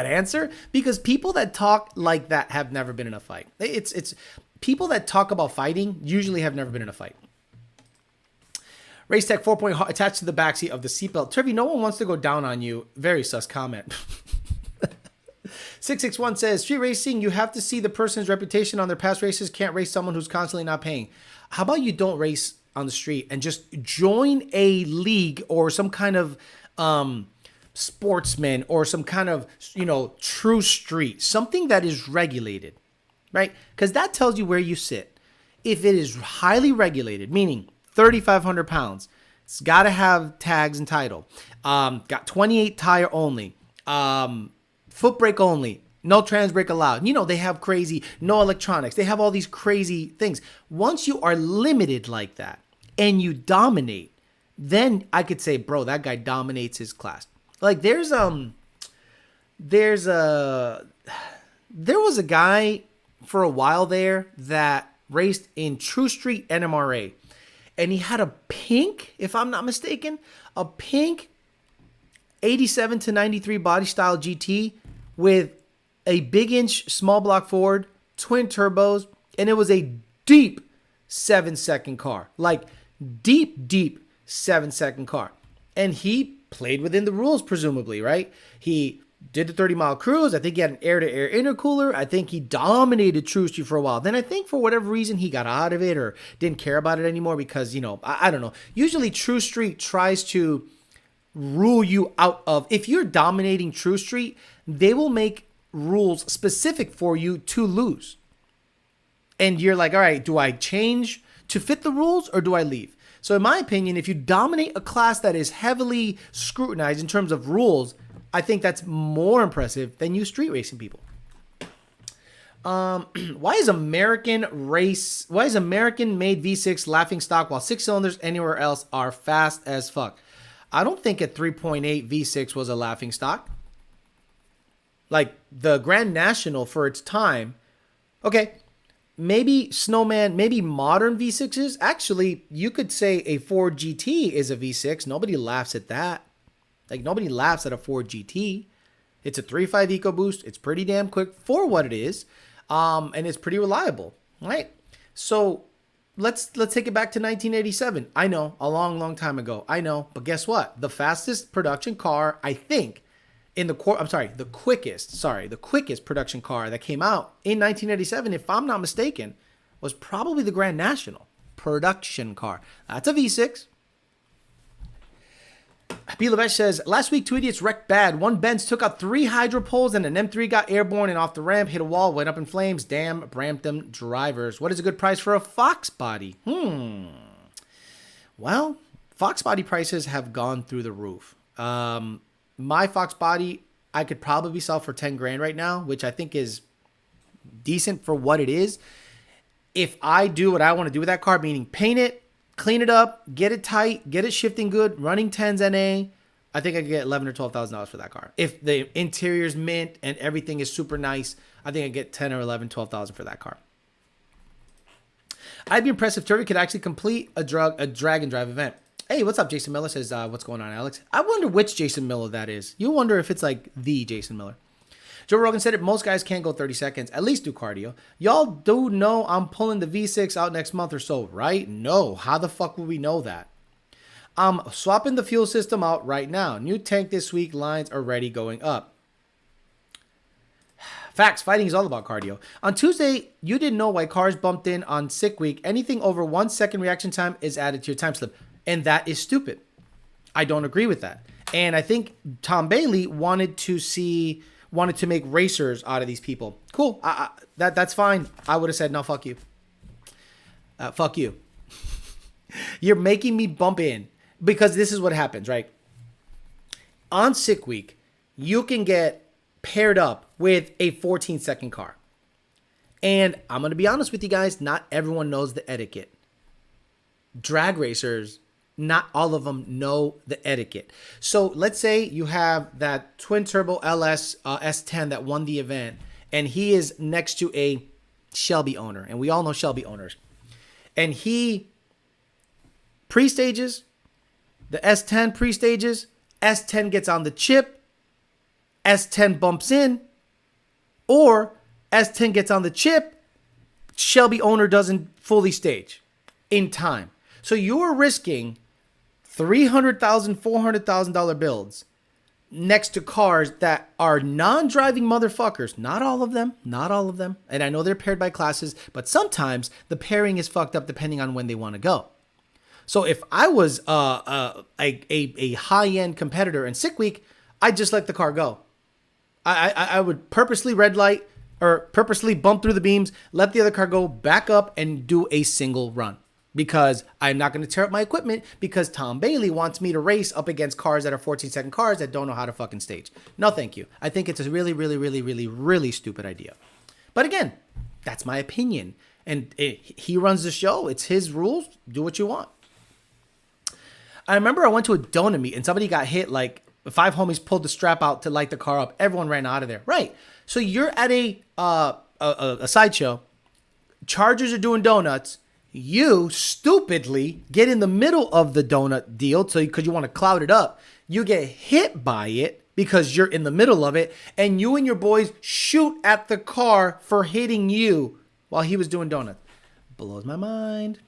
answer, because people that talk like that have never been in a fight. It's people that talk about fighting usually have never been in a fight. Race Tech 4 attached to the backseat of the seatbelt. Turvey, no one wants to go down on you. Very sus comment. 661 says, street racing, you have to see the person's reputation on their past races. Can't race someone who's constantly not paying. How about you don't race on the street and just join a league or some kind of sportsman or some kind of, true street, something that is regulated, right? Because that tells you where you sit. If it is highly regulated, meaning 3,500 pounds, it's got to have tags and title, got 28 tire only, foot brake only, no trans brake allowed. They have crazy, no electronics. They have all these crazy things. Once you are limited like that and you dominate, then I could say, bro, that guy dominates his class. Like there was a guy for a while there that raced in True Street NMRA, and he had a pink, if I'm not mistaken, a pink 87 to 93 body style GT with a big inch small block Ford, twin turbos, and it was a deep 7-second car, like deep 7-second car. And he played within the rules, presumably, right? He did the 30-mile cruise. I think he had an air-to-air intercooler. I think he dominated True Street for a while. Then I think for whatever reason he got out of it or didn't care about it anymore because, I don't know. Usually True Street tries to rule you out of. If you're dominating True Street, they will make rules specific for you to lose. And you're like, all right, do I change to fit the rules or do I leave? So in my opinion, if you dominate a class that is heavily scrutinized in terms of rules, I think that's more impressive than you street racing people. Why is American made V6 laughing stock while 6 cylinders anywhere else are fast as fuck? I don't think a 3.8 V6 was a laughing stock. Like the Grand National for its time. Okay. Maybe Snowman, maybe modern V6s. Actually, you could say a Ford GT is a V6. Nobody laughs at that. Like, nobody laughs at a Ford GT. It's a 3.5 EcoBoost. It's pretty damn quick for what it is. And it's pretty reliable, right? So let's take it back to 1987. I know, a long time ago. I know, but guess what? The fastest production car, I think, the quickest production car that came out in 1987, if I'm not mistaken, was probably the Grand National production car. That's a V6. B. Levesh says, last week, 2 idiots wrecked bad. One Benz took out 3 hydro poles and an M3 got airborne and off the ramp, hit a wall, went up in flames. Damn Brampton drivers. What is a good price for a Fox body? Well, Fox body prices have gone through the roof. My Fox body, I could probably sell for 10 grand right now, which I think is decent for what it is. If I do what I want to do with that car, meaning paint it, clean it up, get it tight, get it shifting good, running 10s NA, I think I could get $11,000 or $12,000 for that car. If the interior's mint and everything is super nice, I think I get $10,000 or $11,000, $12,000 for that car. I'd be impressed if Turkey could actually complete a drag and drive event. Hey, what's up? Jason Miller says, what's going on, Alex? I wonder which Jason Miller that is. You wonder if it's like the Jason Miller. Joe Rogan said it, most guys can't go 30 seconds. At least do cardio. Y'all do know I'm pulling the V6 out next month or so, right? No. How the fuck will we know that? I'm swapping the fuel system out right now. New tank this week. Lines already going up. Facts. Fighting is all about cardio. On Tuesday, you didn't know why cars bumped in on sick week. Anything over 1 second reaction time is added to your time slip. And that is stupid. I don't agree with that. And I think Tom Bailey wanted to make racers out of these people. Cool. That's fine. I would have said, no, fuck you. Fuck you. You're making me bump in. Because this is what happens, right? On sick week, you can get paired up with a 14-second car. And I'm going to be honest with you guys, not everyone knows the etiquette. Drag racers, not all of them know the etiquette. So let's say you have that twin turbo LS S10 that won the event, and he is next to a Shelby owner, and we all know Shelby owners. And he pre-stages, the S10 pre-stages, S10 gets on the chip, S10 bumps in, or S10 gets on the chip, Shelby owner doesn't fully stage in time. So you're risking $300,000, $400,000 builds next to cars that are non-driving motherfuckers. Not all of them. And I know they're paired by classes, but sometimes the pairing is fucked up depending on when they want to go. So if I was a high-end competitor in sick week, I just let the car go. I would purposely red light or purposely bump through the beams, let the other car go, back up, and do a single run. Because I'm not going to tear up my equipment because Tom Bailey wants me to race up against cars that are 14-second cars that don't know how to fucking stage. No, thank you. I think it's a really, really, really, really, really stupid idea. But again, that's my opinion. And he runs the show. It's his rules. Do what you want. I remember I went to a donut meet and somebody got hit. Like 5 homies pulled the strap out to light the car up. Everyone ran out of there. Right. So you're at a sideshow. Chargers are doing donuts. You stupidly get in the middle of the donut deal because you want to cloud it up. You get hit by it because you're in the middle of it, and you and your boys shoot at the car for hitting you while he was doing donuts. Blows my mind.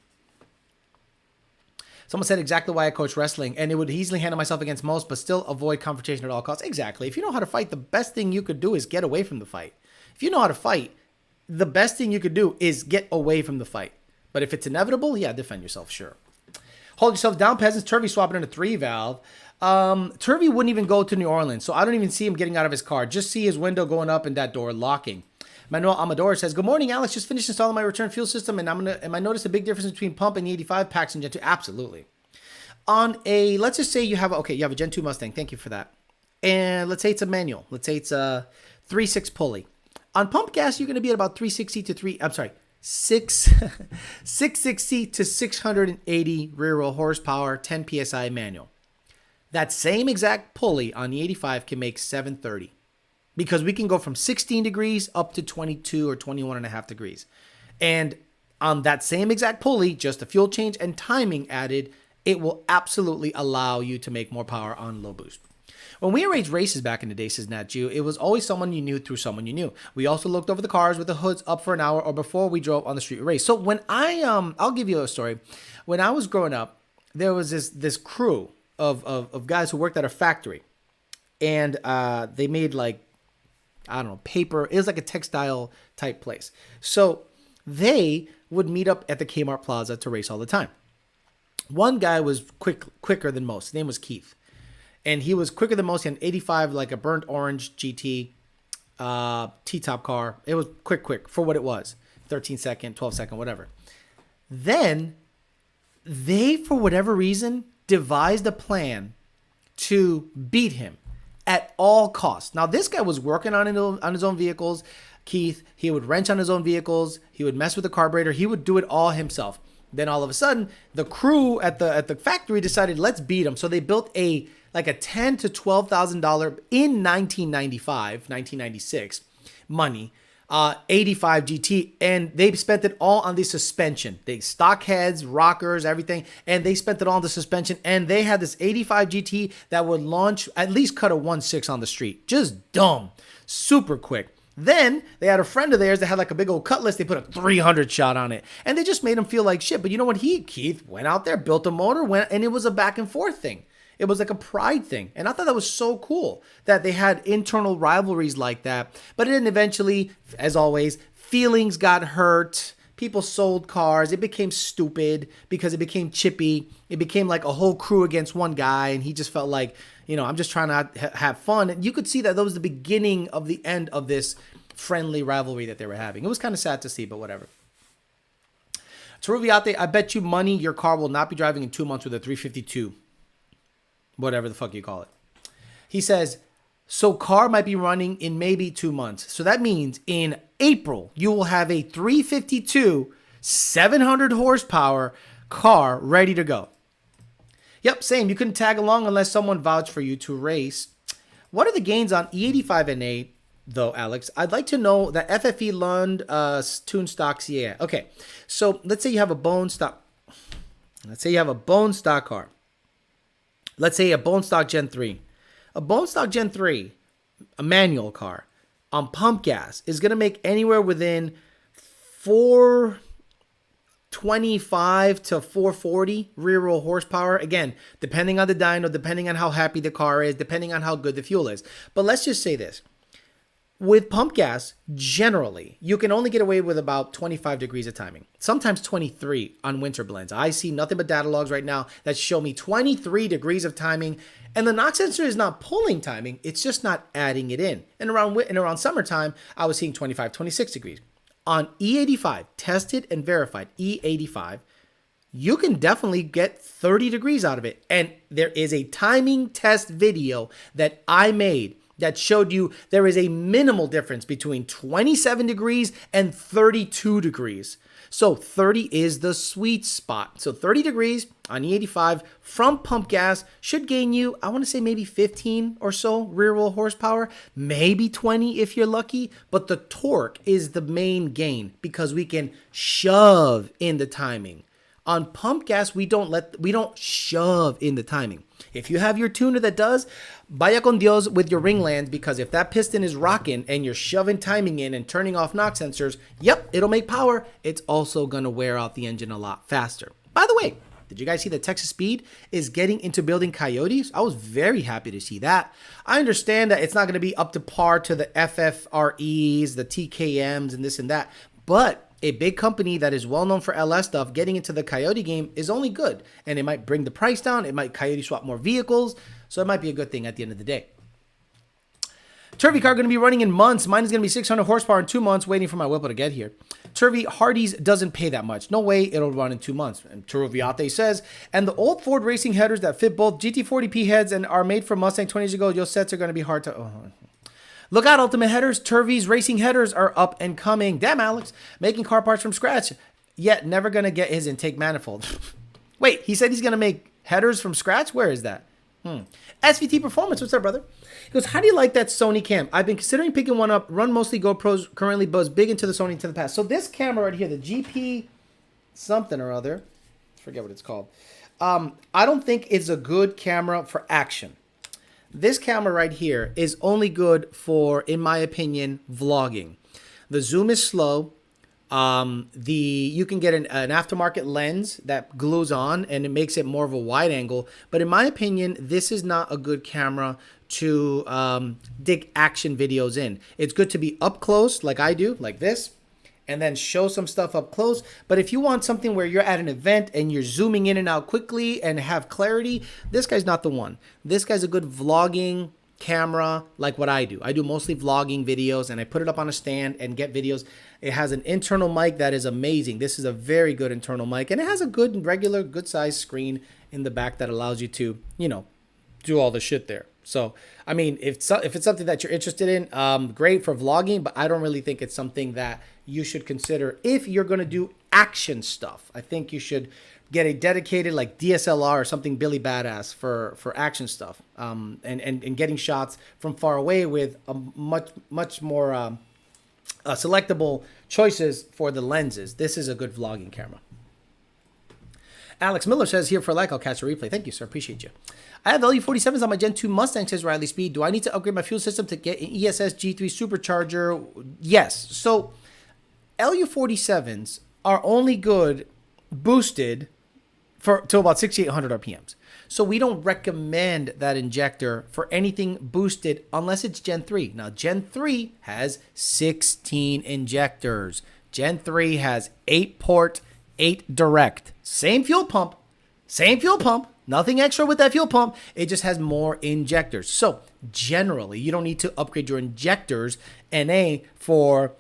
Someone said exactly why I coach wrestling, and it would easily handle myself against most, but still avoid confrontation at all costs. Exactly. If you know how to fight, the best thing you could do is get away from the fight. If you know how to fight, the best thing you could do is get away from the fight. But if it's inevitable, yeah, defend yourself, sure. Hold yourself down, peasants. Turvey swapping in a 3-valve. Turvey wouldn't even go to New Orleans, so I don't even see him getting out of his car. Just see his window going up and that door locking. Manuel Amador says, good morning, Alex. Just finished installing my return fuel system, and I noticed a big difference between pump and the 85 packs in Gen 2. Absolutely. Let's just say you have a Gen 2 Mustang. Thank you for that. And let's say it's a manual. Let's say it's a 3.6 pulley. On pump gas, you're going to be at about 660 to 680 rear wheel horsepower, 10 PSI manual. That same exact pulley on the 85 can make 730 because we can go from 16 degrees up to 22 or 21 and a half degrees. And on that same exact pulley, just a fuel change and timing added, it will absolutely allow you to make more power on low boost. When we arranged races back in the day, says Nat Jew, it was always someone you knew through someone you knew. We also looked over the cars with the hoods up for an hour or before we drove on the street race. So when I'll give you a story. When I was growing up, there was this crew of guys who worked at a factory, and they made paper. It was like a textile type place. So they would meet up at the Kmart Plaza to race all the time. One guy was quicker than most. His name was Keith. And he was quicker than most. He had an 85, like a burnt orange GT T-top car. It was quick for what it was. 13 second, 12 second, whatever. Then they, for whatever reason, devised a plan to beat him at all costs. Now, this guy was working on his own vehicles. Keith, he would wrench on his own vehicles. He would mess with the carburetor. He would do it all himself. Then all of a sudden, the crew at the factory decided, let's beat him. So they built a $10,000 to $12,000 in 1996 money, 85 GT, and they spent it all on the suspension. They stock heads, rockers, everything, and they spent it all on the suspension. And they had this 85 GT that would launch, at least cut a 1.6 on the street. Just dumb, super quick. Then they had a friend of theirs that had like a big old Cutlass. They put a 300 shot on it, and they just made him feel like shit. But you know what? Keith went out there, built a motor, and it was a back and forth thing. It was like a pride thing. And I thought that was so cool that they had internal rivalries like that. But then eventually, as always, feelings got hurt. People sold cars. It became stupid because it became chippy. It became like a whole crew against one guy. And he just felt like, I'm just trying to have fun. And you could see that was the beginning of the end of this friendly rivalry that they were having. It was kind of sad to see, but whatever. Teruviate, I bet you money your car will not be driving in 2 months with a 352. Whatever the fuck you call it. He says, so car might be running in maybe 2 months. So that means in April, you will have a 352, 700 horsepower car ready to go. Yep, same. You couldn't tag along unless someone vouched for you to race. What are the gains on E85 N8, though, Alex? I'd like to know the FFE Lund tune stocks. Yeah. Okay. So let's say you have a bone stock. Let's say you have a bone stock car. Let's say a bone stock Gen 3. A bone stock Gen 3, a manual car, on pump gas is going to make anywhere within 425 to 440 rear wheel horsepower. Again, depending on the dyno, depending on how happy the car is, depending on how good the fuel is. But let's just say this. With pump gas, generally, you can only get away with about 25 degrees of timing, sometimes 23 on winter blends. I see nothing but data logs right now that show me 23 degrees of timing, and the knock sensor is not pulling timing, it's just not adding it in. And around summertime, I was seeing 25, 26 degrees. On E85, tested and verified E85, you can definitely get 30 degrees out of it. And there is a timing test video that I made that showed you there is a minimal difference between 27 degrees and 32 degrees. So 30 is the sweet spot. So 30 degrees on E85 from pump gas should gain you, I want to say maybe 15 or so rear wheel horsepower, maybe 20 if you're lucky. But the torque is the main gain because we can shove in the timing. On pump gas, we don't shove in the timing. If you have your tuner that does, vaya con Dios with your ringlands, because if that piston is rocking and you're shoving timing in and turning off knock sensors, yep, it'll make power. It's also going to wear out the engine a lot faster. By the way, did you guys see that Texas Speed is getting into building Coyotes? I was very happy to see that. I understand that it's not going to be up to par to the FFREs, the TKMs, and this and that, but a big company that is well known for LS stuff getting into the Coyote game is only good. And it might bring the price down. It might Coyote swap more vehicles. So it might be a good thing at the end of the day. Turvey car going to be running in months. Mine is going to be 600 horsepower in 2 months, waiting for my Whipple to get here. Turvey Hardee's doesn't pay that much. No way it'll run in 2 months. And Turoviate says, and the old Ford racing headers that fit both GT40P heads and are made from Mustang 20 years ago, your sets are going to be hard to... Oh. Look out, Ultimate Headers. Turvey's racing headers are up and coming. Damn, Alex. Making car parts from scratch, yet never going to get his intake manifold. Wait, he said he's going to make headers from scratch? Where is that? SVT Performance. What's up, brother? He goes, how do you like that Sony cam? I've been considering picking one up. Run mostly GoPros currently, but was big into the Sony to the past. So this camera right here, the GP something or other, I forget what it's called. I don't think it's a good camera for action. This camera right here is only good for, in my opinion, vlogging. The zoom is slow. You can get an aftermarket lens that glues on and it makes it more of a wide angle. But in my opinion, this is not a good camera to dig action videos in. It's good to be up close like I do, like this, and then show some stuff up close. But if you want something where you're at an event and you're zooming in and out quickly and have clarity, this guy's not the one. This guy's a good vlogging camera like what I do. I do mostly vlogging videos and I put it up on a stand and get videos. It has an internal mic that is amazing. This is a very good internal mic, and it has a good regular good size screen in the back that allows you to, do all the shit there. So, I mean, if it's something that you're interested in, great for vlogging, but I don't really think it's something that you should consider if you're going to do action stuff. I think you should get a dedicated like DSLR or something Billy Badass for action stuff, and getting shots from far away with a much more selectable choices for the lenses. This is a good vlogging camera. Alex Miller says, here for a like, I'll catch a replay. Thank you, sir. Appreciate you. I have LU47s on my Gen 2 Mustang, says Riley Speed. Do I need to upgrade my fuel system to get an ESS G3 supercharger? Yes. So LU47s are only good boosted to about 6,800 RPMs. So we don't recommend that injector for anything boosted unless it's Gen 3. Now, Gen 3 has 16 injectors. Gen 3 has 8 port, 8 direct. Same fuel pump. Nothing extra with that fuel pump. It just has more injectors. So generally, you don't need to upgrade your injectors NA for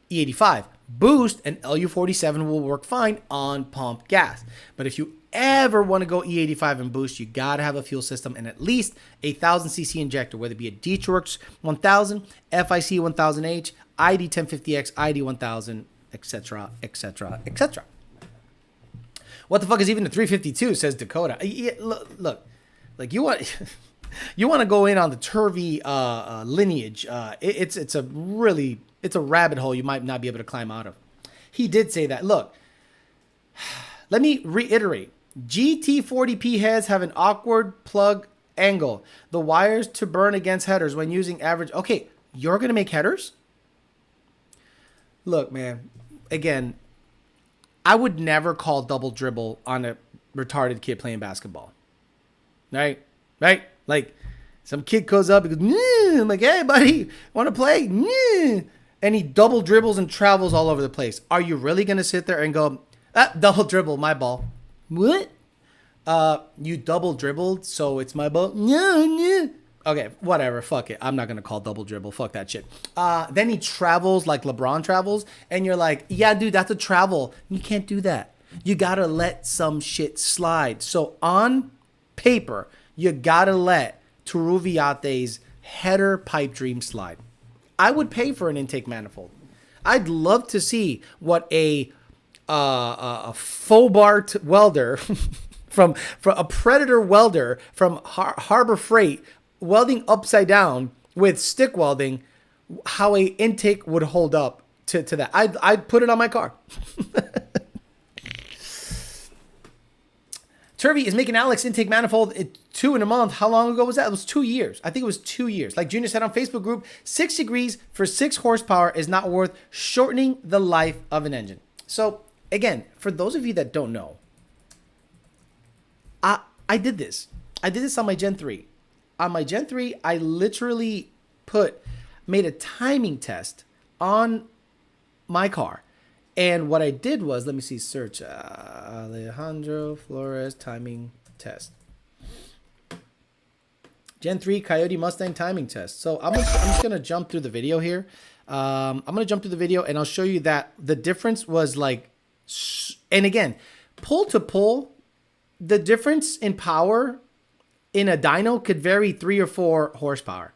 E85. Boost and LU47 will work fine on pump gas. But if you ever want to go E85 and boost, you got to have a fuel system and at least a 1000cc injector, whether it be a Detroitworks 1000, FIC 1000H, ID 1050X, ID 1000, etc., etc., etc. What the fuck is even the 352, says Dakota. Yeah, look, like you want to go in on the Turvey lineage. It's a rabbit hole you might not be able to climb out of. He did say that. Look, let me reiterate. GT40P heads have an awkward plug angle. The wires to burn against headers when using average. Okay, you're going to make headers? Look, man, again, I would never call double dribble on a retarded kid playing basketball. Right? Like, Some kid goes up, he goes, "Nyeh." I'm like, hey, buddy, want to play? Nyeh. And he double dribbles and travels all over the place. Are you really going to sit there and go, double dribble, my ball? What? You double dribbled, so it's my ball? No. Okay, whatever. Fuck it. I'm not going to call double dribble. Fuck that shit. Then he travels like LeBron travels, and you're like, yeah, dude, that's a travel. You can't do that. You got to let some shit slide. So on paper, you got to let Turuviate's header pipe dream slide. I would pay for an intake manifold. I'd love to see what a Fobart welder from a Predator welder from Harbor Freight welding upside down with stick welding, how a intake would hold up to that. I'd put it on my car. Turvey is making Alex intake manifold 2 in a month. How long ago was that? It was 2 years. I think it was 2 years. Like Junior said on Facebook group, 6 degrees for 6 horsepower is not worth shortening the life of an engine. So again, for those of you that don't know, I did this. I did this on my Gen 3. On my Gen 3, I literally made a timing test on my car. And what I did was, let me see, search Alejandro Flores timing test. Gen 3 Coyote Mustang timing test. So I'm just going to jump through the video here. I'm going to jump through the video and I'll show you that the difference was like, and again, pull to pull, the difference in power in a dyno could vary 3 or 4 horsepower.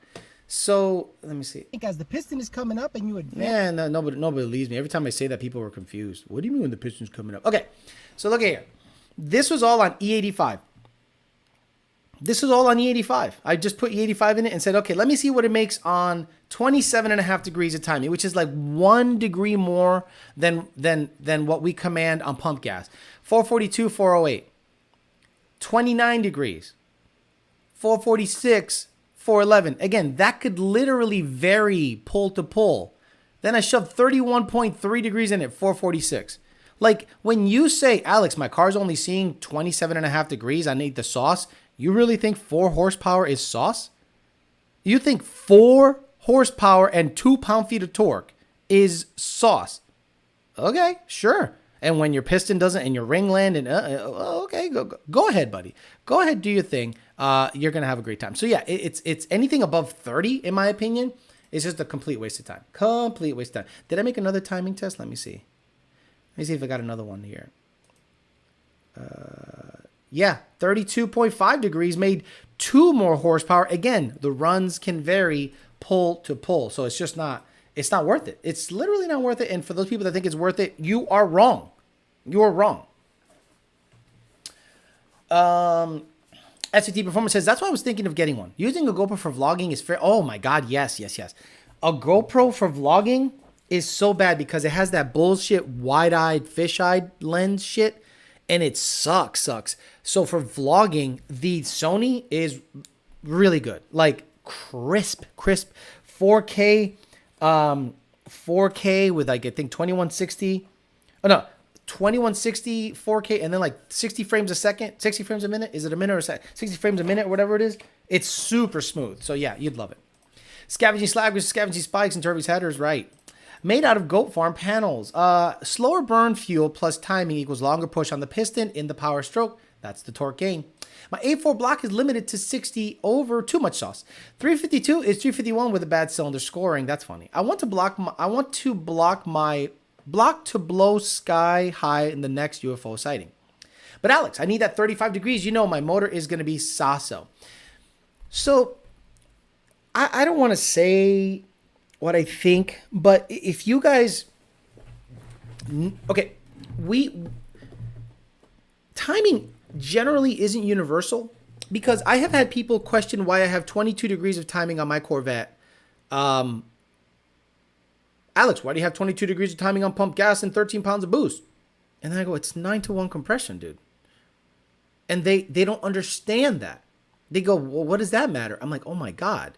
So let me see. I think as the piston is coming up and you advance. Yeah, no, nobody believes me. Every time I say that, people were confused. What do you mean when the piston's coming up? Okay, so look at here. This was all on E85. This is all on E85. I just put E85 in it and said, okay, let me see what it makes on 27.5 degrees of timing, which is like 1 degree more than what we command on pump gas. 442, 408. 29 degrees. 446, 411. Again, that could literally vary pull to pull. Then I shoved 31.3 degrees in it, 446. Like when you say, Alex, my car's only seeing 27.5 degrees, I need the sauce. You really think 4 horsepower is sauce? You think 4 horsepower and 2 pound-feet of torque is sauce? Okay, sure. And when your piston doesn't and your ring land and okay, go ahead, buddy. Go ahead, do your thing. You're gonna have a great time. So yeah, it's anything above 30, in my opinion, is just a complete waste of time. Complete waste of time. Did I make another timing test? Let me see. Let me see if I got another one here. Yeah, 32.5 degrees made 2 more horsepower. Again, the runs can vary pull to pull, so it's just not. It's not worth it. It's literally not worth it. And for those people that think it's worth it, you are wrong. You are wrong. SVT Performance says, that's why I was thinking of getting one. Using a GoPro for vlogging is fair. Oh my God, yes. A GoPro for vlogging is so bad because it has that bullshit wide-eyed, fish-eyed lens shit, and it sucks. So for vlogging, the Sony is really good. Like crisp 4K, 4K with like, I think 2160. Oh no, 2160 4K and then like 60 frames a second, 60 frames a minute. Is it a minute or a second? 60 frames a minute, whatever it is. It's super smooth. So yeah, you'd love it. Scavenging slag with scavenging spikes and Turby's headers, right? Made out of goat farm panels. Slower burn fuel plus timing equals longer push on the piston in the power stroke. That's the torque gain. My A4 block is limited to 60 over too much sauce. 352 is 351 with a bad cylinder scoring. That's funny. I want to block my block to blow sky high in the next UFO sighting. But Alex, I need that 35 degrees. You know my motor is going to be Sasso. So I don't want to say what I think, but if you guys, okay, timing generally isn't universal because I have had people question why I have 22 degrees of timing on my Corvette. Alex, why do you have 22 degrees of timing on pump gas and 13 pounds of boost? And then I go, it's 9-to-1 compression, dude. And they don't understand that. They go, well, what does that matter? I'm like, oh my God,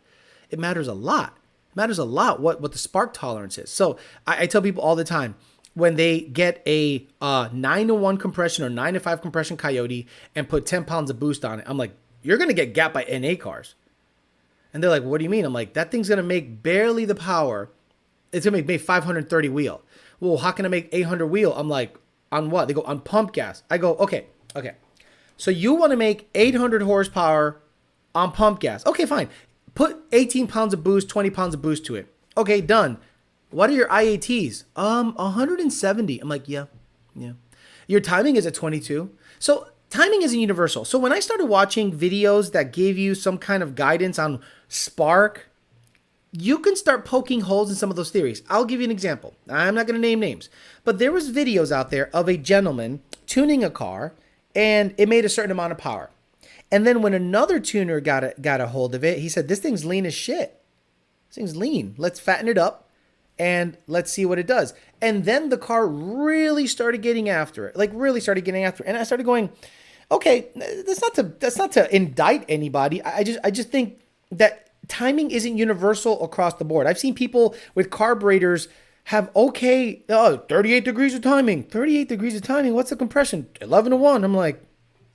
it matters a lot. It matters a lot what the spark tolerance is. So I tell people all the time, when they get a 9-to-1 compression or 9-to-5 compression Coyote and put 10 pounds of boost on it, I'm like, you're going to get gapped by NA cars. And they're like, what do you mean? I'm like, that thing's going to make barely the power. It's going to make 530 wheel. Well, how can I make 800 wheel? I'm like, on what? They go, on pump gas. I go, okay. So you want to make 800 horsepower on pump gas. Okay, fine. Put 18 pounds of boost, 20 pounds of boost to it. Okay, done. What are your IATs? 170. I'm like, yeah. Your timing is at 22. So timing isn't universal. So when I started watching videos that gave you some kind of guidance on spark, you can start poking holes in some of those theories. I'll give you an example. I'm not going to name names, but there was videos out there of a gentleman tuning a car and it made a certain amount of power. And then when another tuner got a hold of it, he said, this thing's lean as shit. This thing's lean. Let's fatten it up and let's see what it does. And then the car really started getting after it, And I started going, okay, that's not to indict anybody. I just think that timing isn't universal across the board. I've seen people with carburetors have 38 degrees of timing. 38 degrees of timing. What's the compression? 11 to 1. I'm like,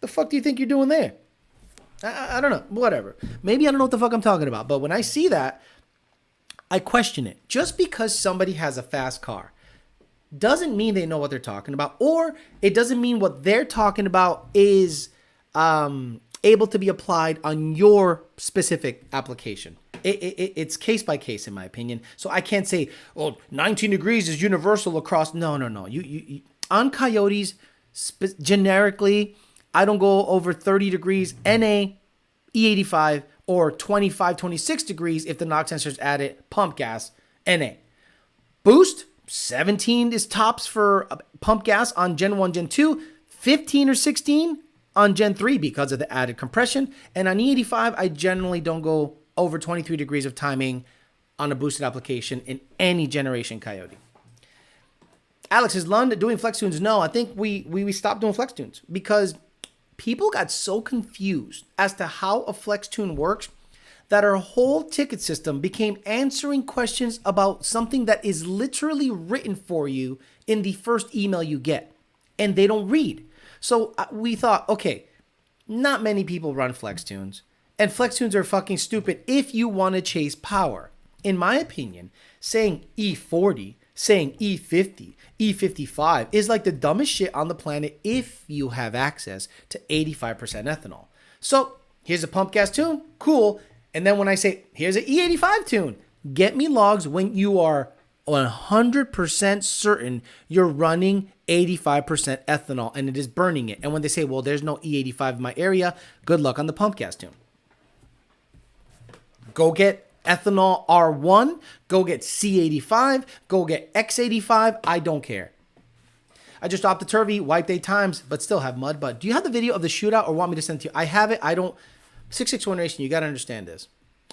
the fuck do you think you're doing there? I don't know. Whatever. Maybe I don't know what the fuck I'm talking about. But when I see that, I question it. Just because somebody has a fast car doesn't mean they know what they're talking about, or it doesn't mean what they're talking about is able to be applied on your specific application. It's case by case, in my opinion. So I can't say, 19 degrees is universal across. No. You on coyotes, generically, I don't go over 30 degrees NA, E85, or 25, 26 degrees if the knock sensor's added, pump gas, NA. Boost, 17 is tops for pump gas on Gen 1, Gen 2, 15 or 16 on Gen 3 because of the added compression. And on E85, I generally don't go over 23 degrees of timing on a boosted application in any generation Coyote. Alex, is Lund doing flex tunes? No, I think we stopped doing flex tunes because people got so confused as to how a flex tune works that our whole ticket system became answering questions about something that is literally written for you in the first email you get, and they don't read. So we thought, okay, not many people run flex tunes, and flex tunes are fucking stupid if you want to chase power. In my opinion, saying E40, saying E50, E55 is like the dumbest shit on the planet if you have access to 85% ethanol. So here's a pump gas tune, cool. And then when I say, here's an E85 tune, get me logs when you are 100% certain you're running 85% ethanol and it is burning it. And when they say, well, there's no E85 in my area, good luck on the pump gas tune. Go get ethanol R1, go get C85, go get X85, I don't care. I just dropped the Turvy, wiped 8 times, but still have mud. But do you have the video of the shootout or want me to send it to you? I have it, I don't. 661 Nation, you got to understand this.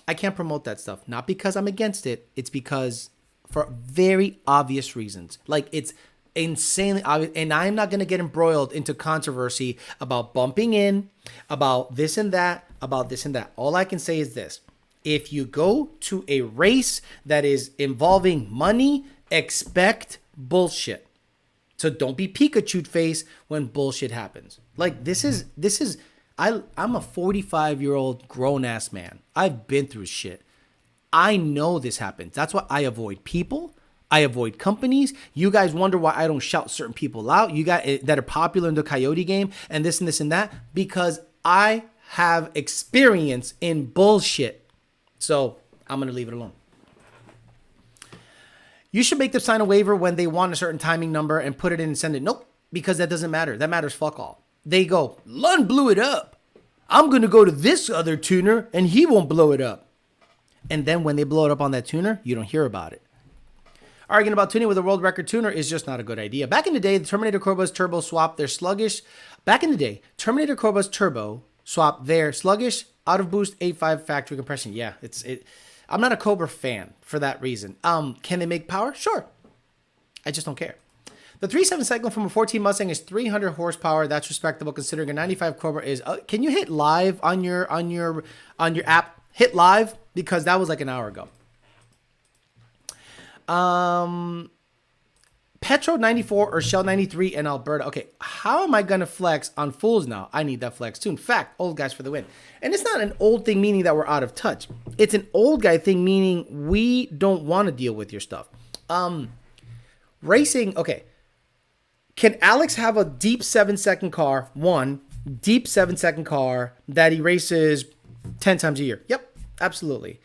I can't promote that stuff. Not because I'm against it. It's because for very obvious reasons. Like, it's insanely obvious. And I'm not going to get embroiled into controversy about bumping in, about this and that, about this and that. All I can say is this. If you go to a race that is involving money, expect bullshit. So don't be Pikachu face when bullshit happens. Like, this is I'm a 45-year-old grown-ass man. I've been through shit. I know this happens. That's why I avoid people. I avoid companies. You guys wonder why I don't shout certain people out. You guys that are popular in the Coyote game and this and this and that. Because I have experience in bullshit. So I'm going to leave it alone. You should make them sign a waiver when they want a certain timing number and put it in and send it. Nope. Because that doesn't matter. That matters fuck all. They go, Lund blew it up. I'm going to go to this other tuner and he won't blow it up. And then when they blow it up on that tuner, you don't hear about it. Arguing about tuning with a world record tuner is just not a good idea. Back in the day, the Terminator Cobras turbo swap their sluggish. Back in the day, Terminator Cobras turbo swap their sluggish out of boost 8.5 factory compression. Yeah, I'm not a Cobra fan for that reason. Can they make power? Sure. I just don't care. The 3.7 cycle from a 14 Mustang is 300 horsepower. That's respectable considering a 95 Cobra is. Can you hit live on your app? Hit live because that was like an hour ago. Petro 94 or Shell 93 in Alberta. Okay, how am I going to flex on fools now? I need that flex too. In fact, old guys for the win. And it's not an old thing meaning that we're out of touch. It's an old guy thing meaning we don't want to deal with your stuff. Racing, okay. Can Alex have a deep 7-second car, one, deep 7-second car that he races 10 times a year? Yep, absolutely.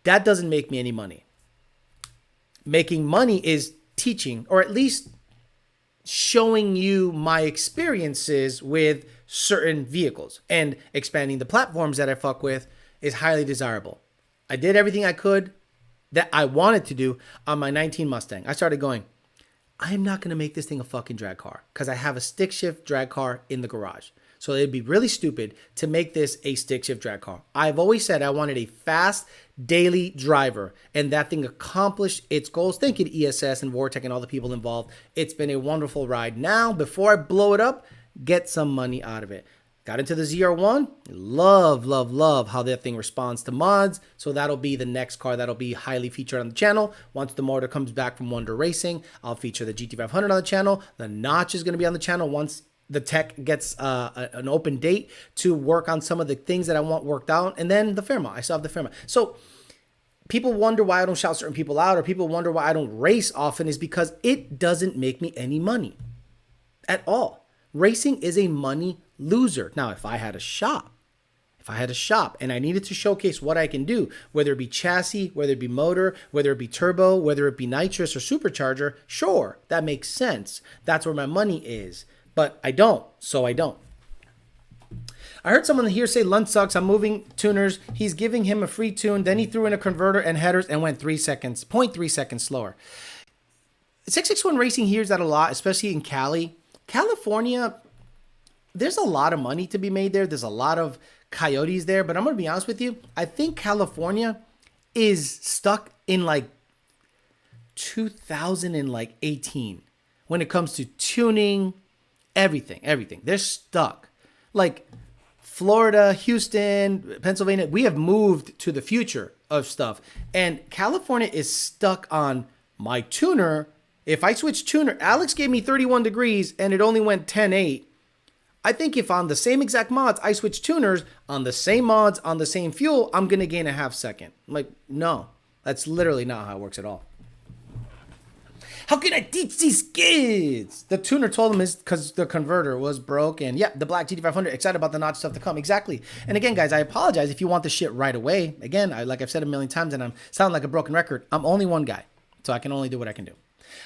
That doesn't make me any money. Making money is teaching, or at least showing you my experiences with certain vehicles, and expanding the platforms that I fuck with is highly desirable. I did everything I could that I wanted to do on my 19 Mustang. I started going, I'm not going to make this thing a fucking drag car because I have a stick shift drag car in the garage. So it'd be really stupid to make this a stick shift drag car. I've always said I wanted a fast daily driver, and that thing accomplished its goals. Thank you to ESS and Vortec and all the people involved. It's been a wonderful ride. Now, before I blow it up, get some money out of it. Got into the ZR1. Love how that thing responds to mods. So that'll be the next car that'll be highly featured on the channel. Once the motor comes back from Wonder Racing, I'll feature the GT500 on the channel. The Notch is going to be on the channel once the tech gets an open date to work on some of the things that I want worked out. And then the Fairmont. I still have the Fairmont. So people wonder why I don't shout certain people out, or people wonder why I don't race often, is because it doesn't make me any money at all. Racing is a money loser. Now, if I had a shop and I needed to showcase what I can do, whether it be chassis, whether it be motor, whether it be turbo, whether it be nitrous or supercharger, sure, that makes sense. That's where my money is. But I don't, so I don't. I heard someone here say Lund sucks. I'm moving tuners. He's giving him a free tune. Then he threw in a converter and headers and went 3 seconds, 0.3 seconds slower. 661 Racing hears that a lot, especially in Cali. California, there's a lot of money to be made there. There's a lot of coyotes there. But I'm going to be honest with you. I think California is stuck in like 2018 when it comes to tuning, everything. They're stuck. Like Florida, Houston, Pennsylvania, we have moved to the future of stuff. And California is stuck on my tuner. If I switch tuner, Alex gave me 31 degrees and it only went 10.8. I think if on the same exact mods, I switch tuners on the same mods, on the same fuel, I'm going to gain a half second. I'm like, no, that's literally not how it works at all. How can I teach these kids? The tuner told him is because the converter was broke. And yeah, the black GT500, excited about the Notch stuff to come. Exactly. And again, guys, I apologize if you want the shit right away. Again, like I've said a million times, and I'm sounding like a broken record. I'm only one guy, so I can only do what I can do.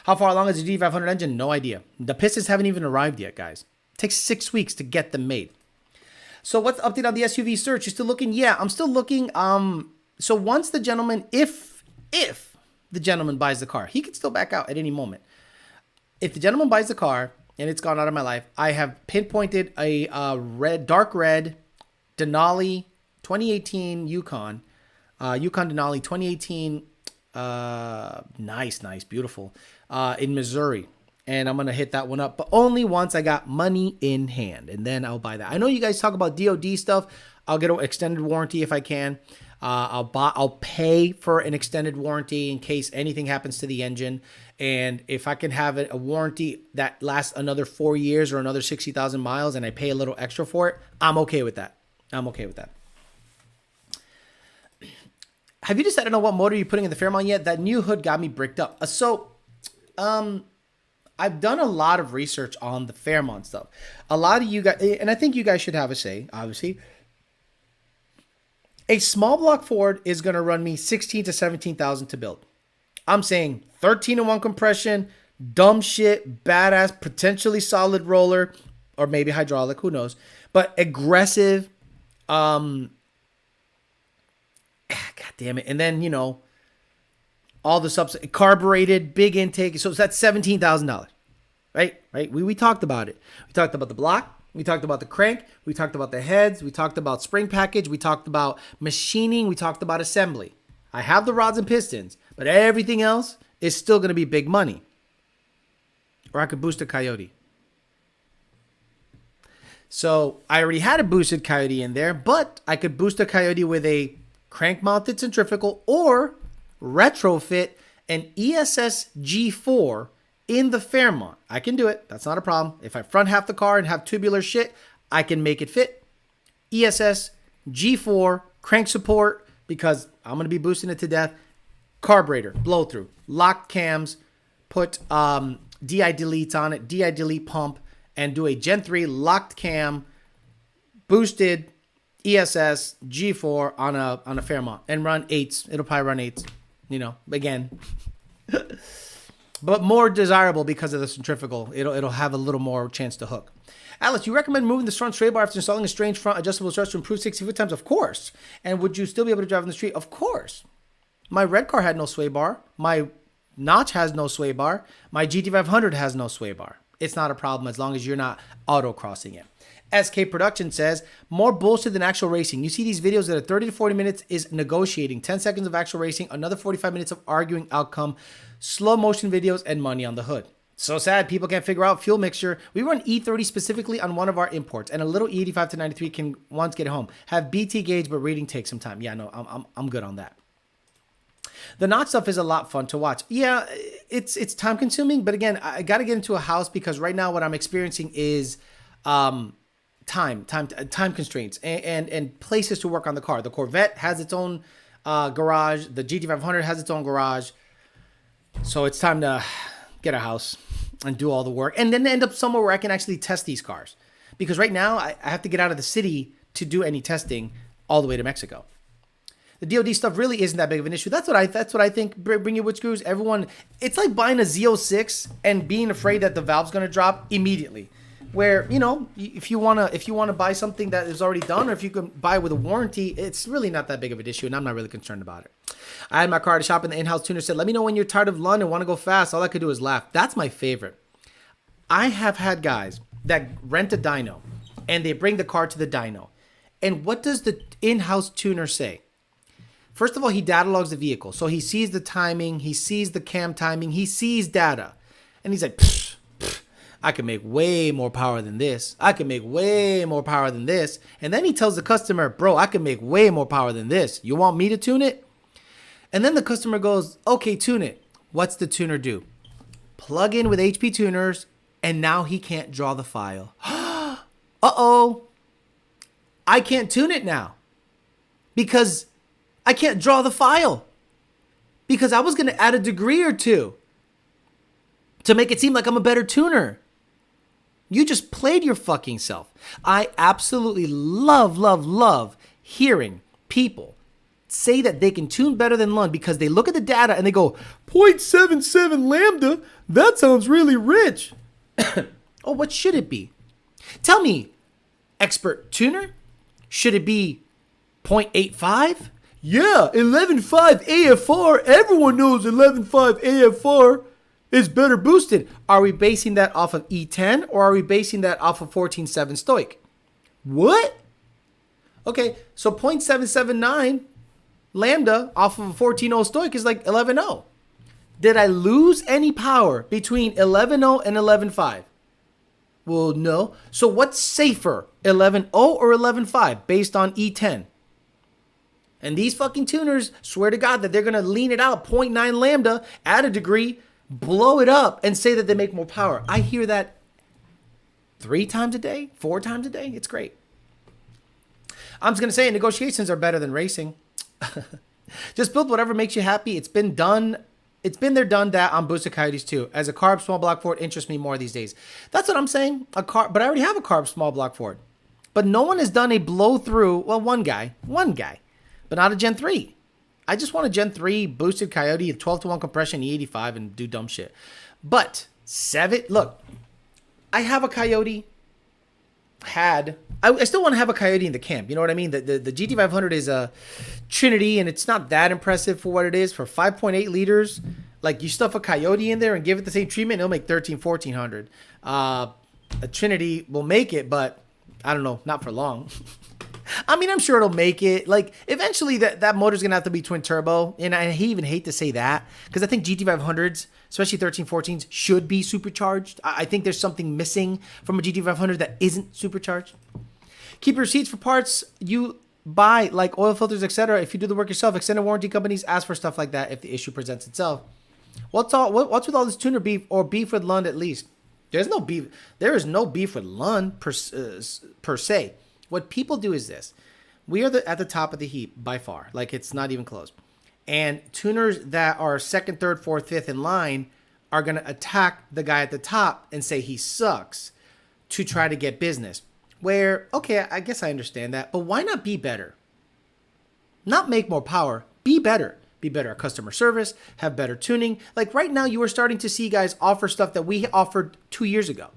How far along is the GT500 engine? No idea. The pistons haven't even arrived yet, guys. It takes 6 weeks to get them made. So what's the update on the SUV search? You still looking? Yeah, I'm still looking. So once the gentleman, if the gentleman buys the car, he could still back out at any moment. If the gentleman buys the car and it's gone out of my life, I have pinpointed a dark red Denali 2018 Yukon Denali 2018. Nice, beautiful, in Missouri. And I'm going to hit that one up, but only once I got money in hand, and then I'll buy that. I know you guys talk about DOD stuff. I'll get an extended warranty if I can. I'll pay for an extended warranty in case anything happens to the engine. And if I can have a warranty that lasts another 4 years or another 60,000 miles and I pay a little extra for it, I'm okay with that. Have you decided on what motor you're putting in the Fairmont yet? That new hood got me bricked up. I've done a lot of research on the Fairmont stuff. A lot of you guys, and I think you guys should have a say, obviously. A small block Ford is going to run me $16,000 to $17,000 to build. I'm saying 13-in-1 compression, dumb shit, badass, potentially solid roller, or maybe hydraulic, who knows. But aggressive, God damn it. And then, you know, all the subs, carbureted, big intake. So that's $17,000, right? We talked about it. We talked about the block. We talked about the crank. We talked about the heads. We talked about spring package. We talked about machining. We talked about assembly. I have the rods and pistons, but everything else is still going to be big money. Or I could boost a Coyote. So I already had a boosted Coyote in there, but I could boost a Coyote with a crank-mounted centrifugal or retrofit an ESS G4 In the Fairmont, I can do it. That's not a problem. If I front half the car and have tubular shit, I can make it fit. ESS, G4, crank support, because I'm going to be boosting it to death. Carburetor, blow through, locked cams, put DI deletes on it, DI delete pump, and do a Gen 3 locked cam, boosted ESS, G4 on a Fairmont, and run 8s. It'll probably run 8s, you know, again. But more desirable because of the centrifugal. It'll have a little more chance to hook. Alice, you recommend moving the front sway bar after installing a strange front adjustable struts to improve 60 foot times? Of course. And would you still be able to drive in the street? Of course. My red car had no sway bar. My Notch has no sway bar. My GT500 has no sway bar. It's not a problem as long as you're not auto-crossing it. SK Production says, more bullshit than actual racing. You see these videos that are 30 to 40 minutes is negotiating, 10 seconds of actual racing, another 45 minutes of arguing outcome, slow motion videos, and money on the hood. So sad, people can't figure out fuel mixture. We run E30 specifically on one of our imports, and a little E85 to 93 can once get home. Have BT gauge, but reading takes some time. Yeah, no, I'm good on that. The Notch stuff is a lot fun to watch. Yeah, it's time consuming, but again, I got to get into a house because right now what I'm experiencing is time constraints and places to work on the car. The Corvette has its own garage. The GT500 has its own garage. So it's time to get a house and do all the work and then end up somewhere where I can actually test these cars. Because right now I have to get out of the city to do any testing all the way to Mexico. The DOD stuff really isn't that big of an issue. That's what I think. Bring your wood screws. Everyone, it's like buying a Z06 and being afraid that the valve's going to drop immediately. Where, you know, if you wanna buy something that is already done, or if you can buy with a warranty, it's really not that big of an issue, and I'm not really concerned about it. I had my car to shop, and the in-house tuner said, "Let me know when you're tired of London and want to go fast." All I could do is laugh. That's my favorite. I have had guys that rent a dyno, and they bring the car to the dyno, and what does the in-house tuner say? First of all, he data logs the vehicle, so he sees the timing, he sees the cam timing, he sees data, and he's like, pfft. I can make way more power than this. I can make way more power than this. And then he tells the customer, bro, I can make way more power than this. You want me to tune it? And then the customer goes, okay, tune it. What's the tuner do? Plug in with HP tuners, and now he can't draw the file. Uh-oh. I can't tune it now because I can't draw the file because I was going to add a degree or two to make it seem like I'm a better tuner. You just played your fucking self. I absolutely love hearing people say that they can tune better than Lund because they look at the data and they go, 0.77 lambda, that sounds really rich. Oh, what should it be? Tell me, expert tuner, should it be 0.85? Yeah, 11.5 AFR. Everyone knows 11.5 AFR is better boosted. Are we basing that off of E10 or are we basing that off of 14.7 stoic? What? Okay, so 0.779 lambda off of a 14.0 stoic is like 11.0. Did I lose any power between 11.0 and 11.5? Well, no. So what's safer, 11.0 or 11.5 based on E10? And these fucking tuners swear to God that they're going to lean it out 0.9 lambda, add a degree, blow it up, and say that they make more power. I hear that 3 times a day, 4 times a day. It's great. I'm just going to say negotiations are better than racing. Just build whatever makes you happy. It's been done. It's been there, done that on Boosted Coyotes too. As a carb small block Ford interests me more these days. That's what I'm saying. But I already have a carb small block Ford. But no one has done a blow through. Well, one guy, but not a Gen 3. I just want a Gen 3 boosted Coyote, 12-to-1 compression, E85, and do dumb shit. But look, I have a Coyote. I still want to have a Coyote in the camp. You know what I mean? The GT500 is a Trinity, and it's not that impressive for what it is. For 5.8 liters, like you stuff a Coyote in there and give it the same treatment, it'll make 1,400. A Trinity will make it, but I don't know, not for long. I mean, I'm sure it'll make it. Like, eventually that motor's going to have to be twin turbo. And I even hate to say that because I think GT500s, especially 1314s, should be supercharged. I think there's something missing from a GT500 that isn't supercharged. Keep your receipts for parts you buy, like oil filters, etc. If you do the work yourself, extended warranty companies ask for stuff like that if the issue presents itself. What's with all this tuner beef or beef with Lund at least? There's no beef. There is no beef with Lund per se. What people do is this. We are at the top of the heap by far. Like, it's not even close. And tuners that are second, third, fourth, fifth in line are going to attack the guy at the top and say he sucks to try to get business. Where, okay, I guess I understand that. But why not be better? Not make more power. Be better. Be better at customer service. Have better tuning. Like right now, you are starting to see guys offer stuff that we offered 2 years ago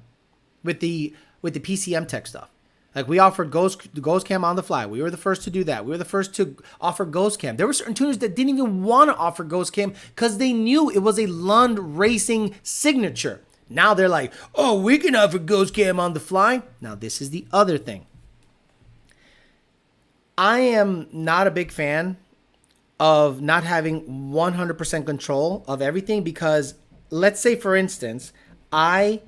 with the PCM tech stuff. Like we offered ghost cam on the fly. We were the first to do that. We were the first to offer ghost cam. There were certain tuners that didn't even want to offer ghost cam because they knew it was a Lund racing signature. Now they're like, oh, we can offer ghost cam on the fly. Now this is the other thing. I am not a big fan of not having 100% control of everything because let's say, for instance, I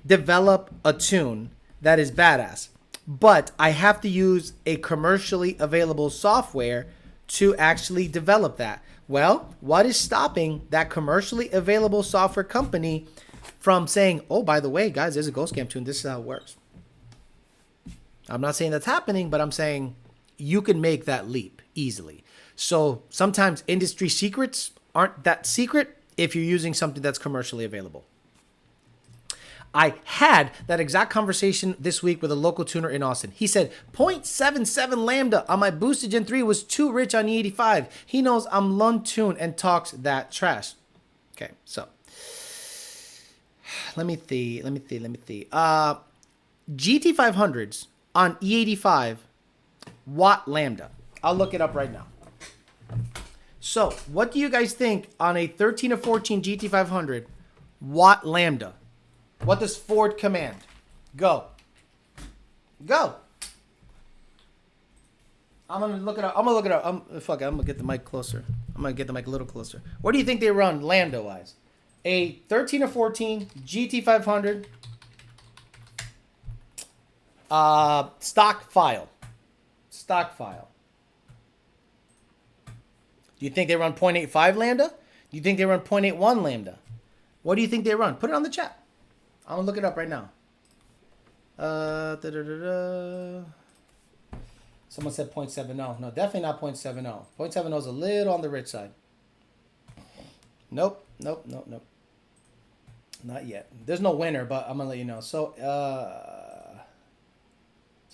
develop a tune that is badass, but I have to use a commercially available software to actually develop that. Well, what is stopping that commercially available software company from saying, oh, by the way, guys, there's a ghost cam tune. This is how it works. I'm not saying that's happening, but I'm saying you can make that leap easily. So sometimes industry secrets aren't that secret if you're using something that's commercially available. I had that exact conversation this week with a local tuner in Austin. He said 0.77 lambda on my boosted Gen 3 was too rich on E85. He knows I'm Lund tune and talks that trash. Okay, so let me see. GT500s on E85 watt lambda. I'll look it up right now. So what do you guys think on a 13 or 14 GT500 watt lambda? What does Ford command? Go. I'm going to look it up. I'm going to get the mic closer. I'm going to get the mic a little closer. What do you think they run lambda-wise? A 13 or 14 GT500 stock file. Do you think they run 0.85 lambda? Do you think they run 0.81 lambda? What do you think they run? Put it on the chat. I'm going to look it up right now. Someone said 0.70. No, definitely not 0.70. 0.70 is a little on the rich side. Nope. Not yet. There's no winner, but I'm going to let you know. So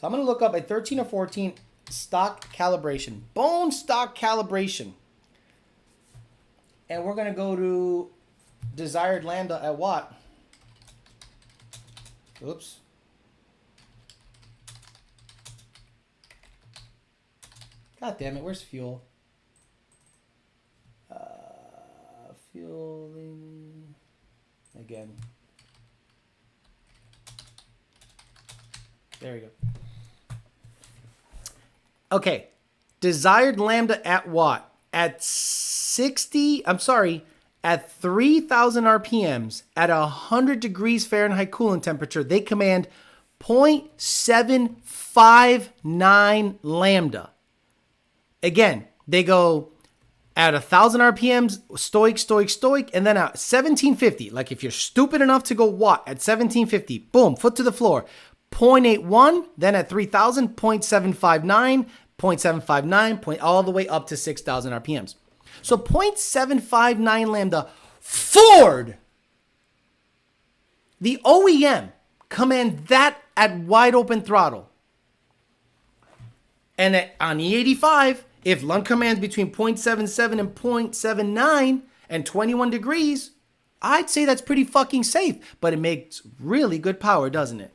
I'm going to look up a 13 or 14 stock calibration. Bone stock calibration. And we're going to go to desired lambda at watt. Oops. God damn it, where's fuel? Fueling. Again. There we go. Okay. Desired lambda at watt. At 30,000 RPMs at 100 degrees Fahrenheit cooling temperature, they command 0.759 lambda. Again, they go at 1,000 RPMs, stoic, and then at 1750, like if you're stupid enough to go watt at 1750, boom, foot to the floor, 0.81, then at 3,000, 0.759, 0.759, all the way up to 6,000 RPMs. So 0.759 lambda, Ford, the OEM, command that at wide open throttle. And on E85, if Lund commands between 0.77 and 0.79 and 21 degrees, I'd say that's pretty fucking safe. But it makes really good power, doesn't it?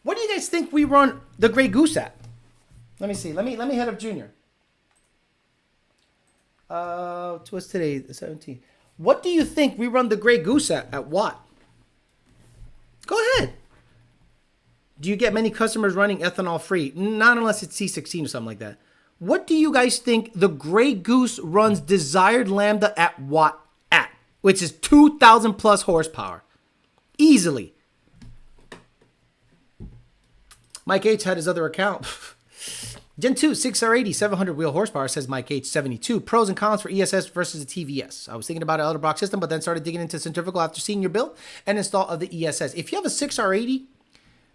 What do you guys think we run the Grey Goose at? Let me see. Let me head up Junior. What's today? The 17th. What do you think we run the Grey Goose at watt? Go ahead. Do you get many customers running ethanol free? Not unless it's C16 or something like that. What do you guys think the Grey Goose runs desired lambda at watt at? Which is 2,000 plus horsepower. Easily. Mike H had his other account. Gen 2, 6R80, 700 wheel horsepower, says Mike H72. Pros and cons for ESS versus the TVS. I was thinking about an Elderbrock system, but then started digging into centrifugal after seeing your build and install of the ESS. If you have a 6R80,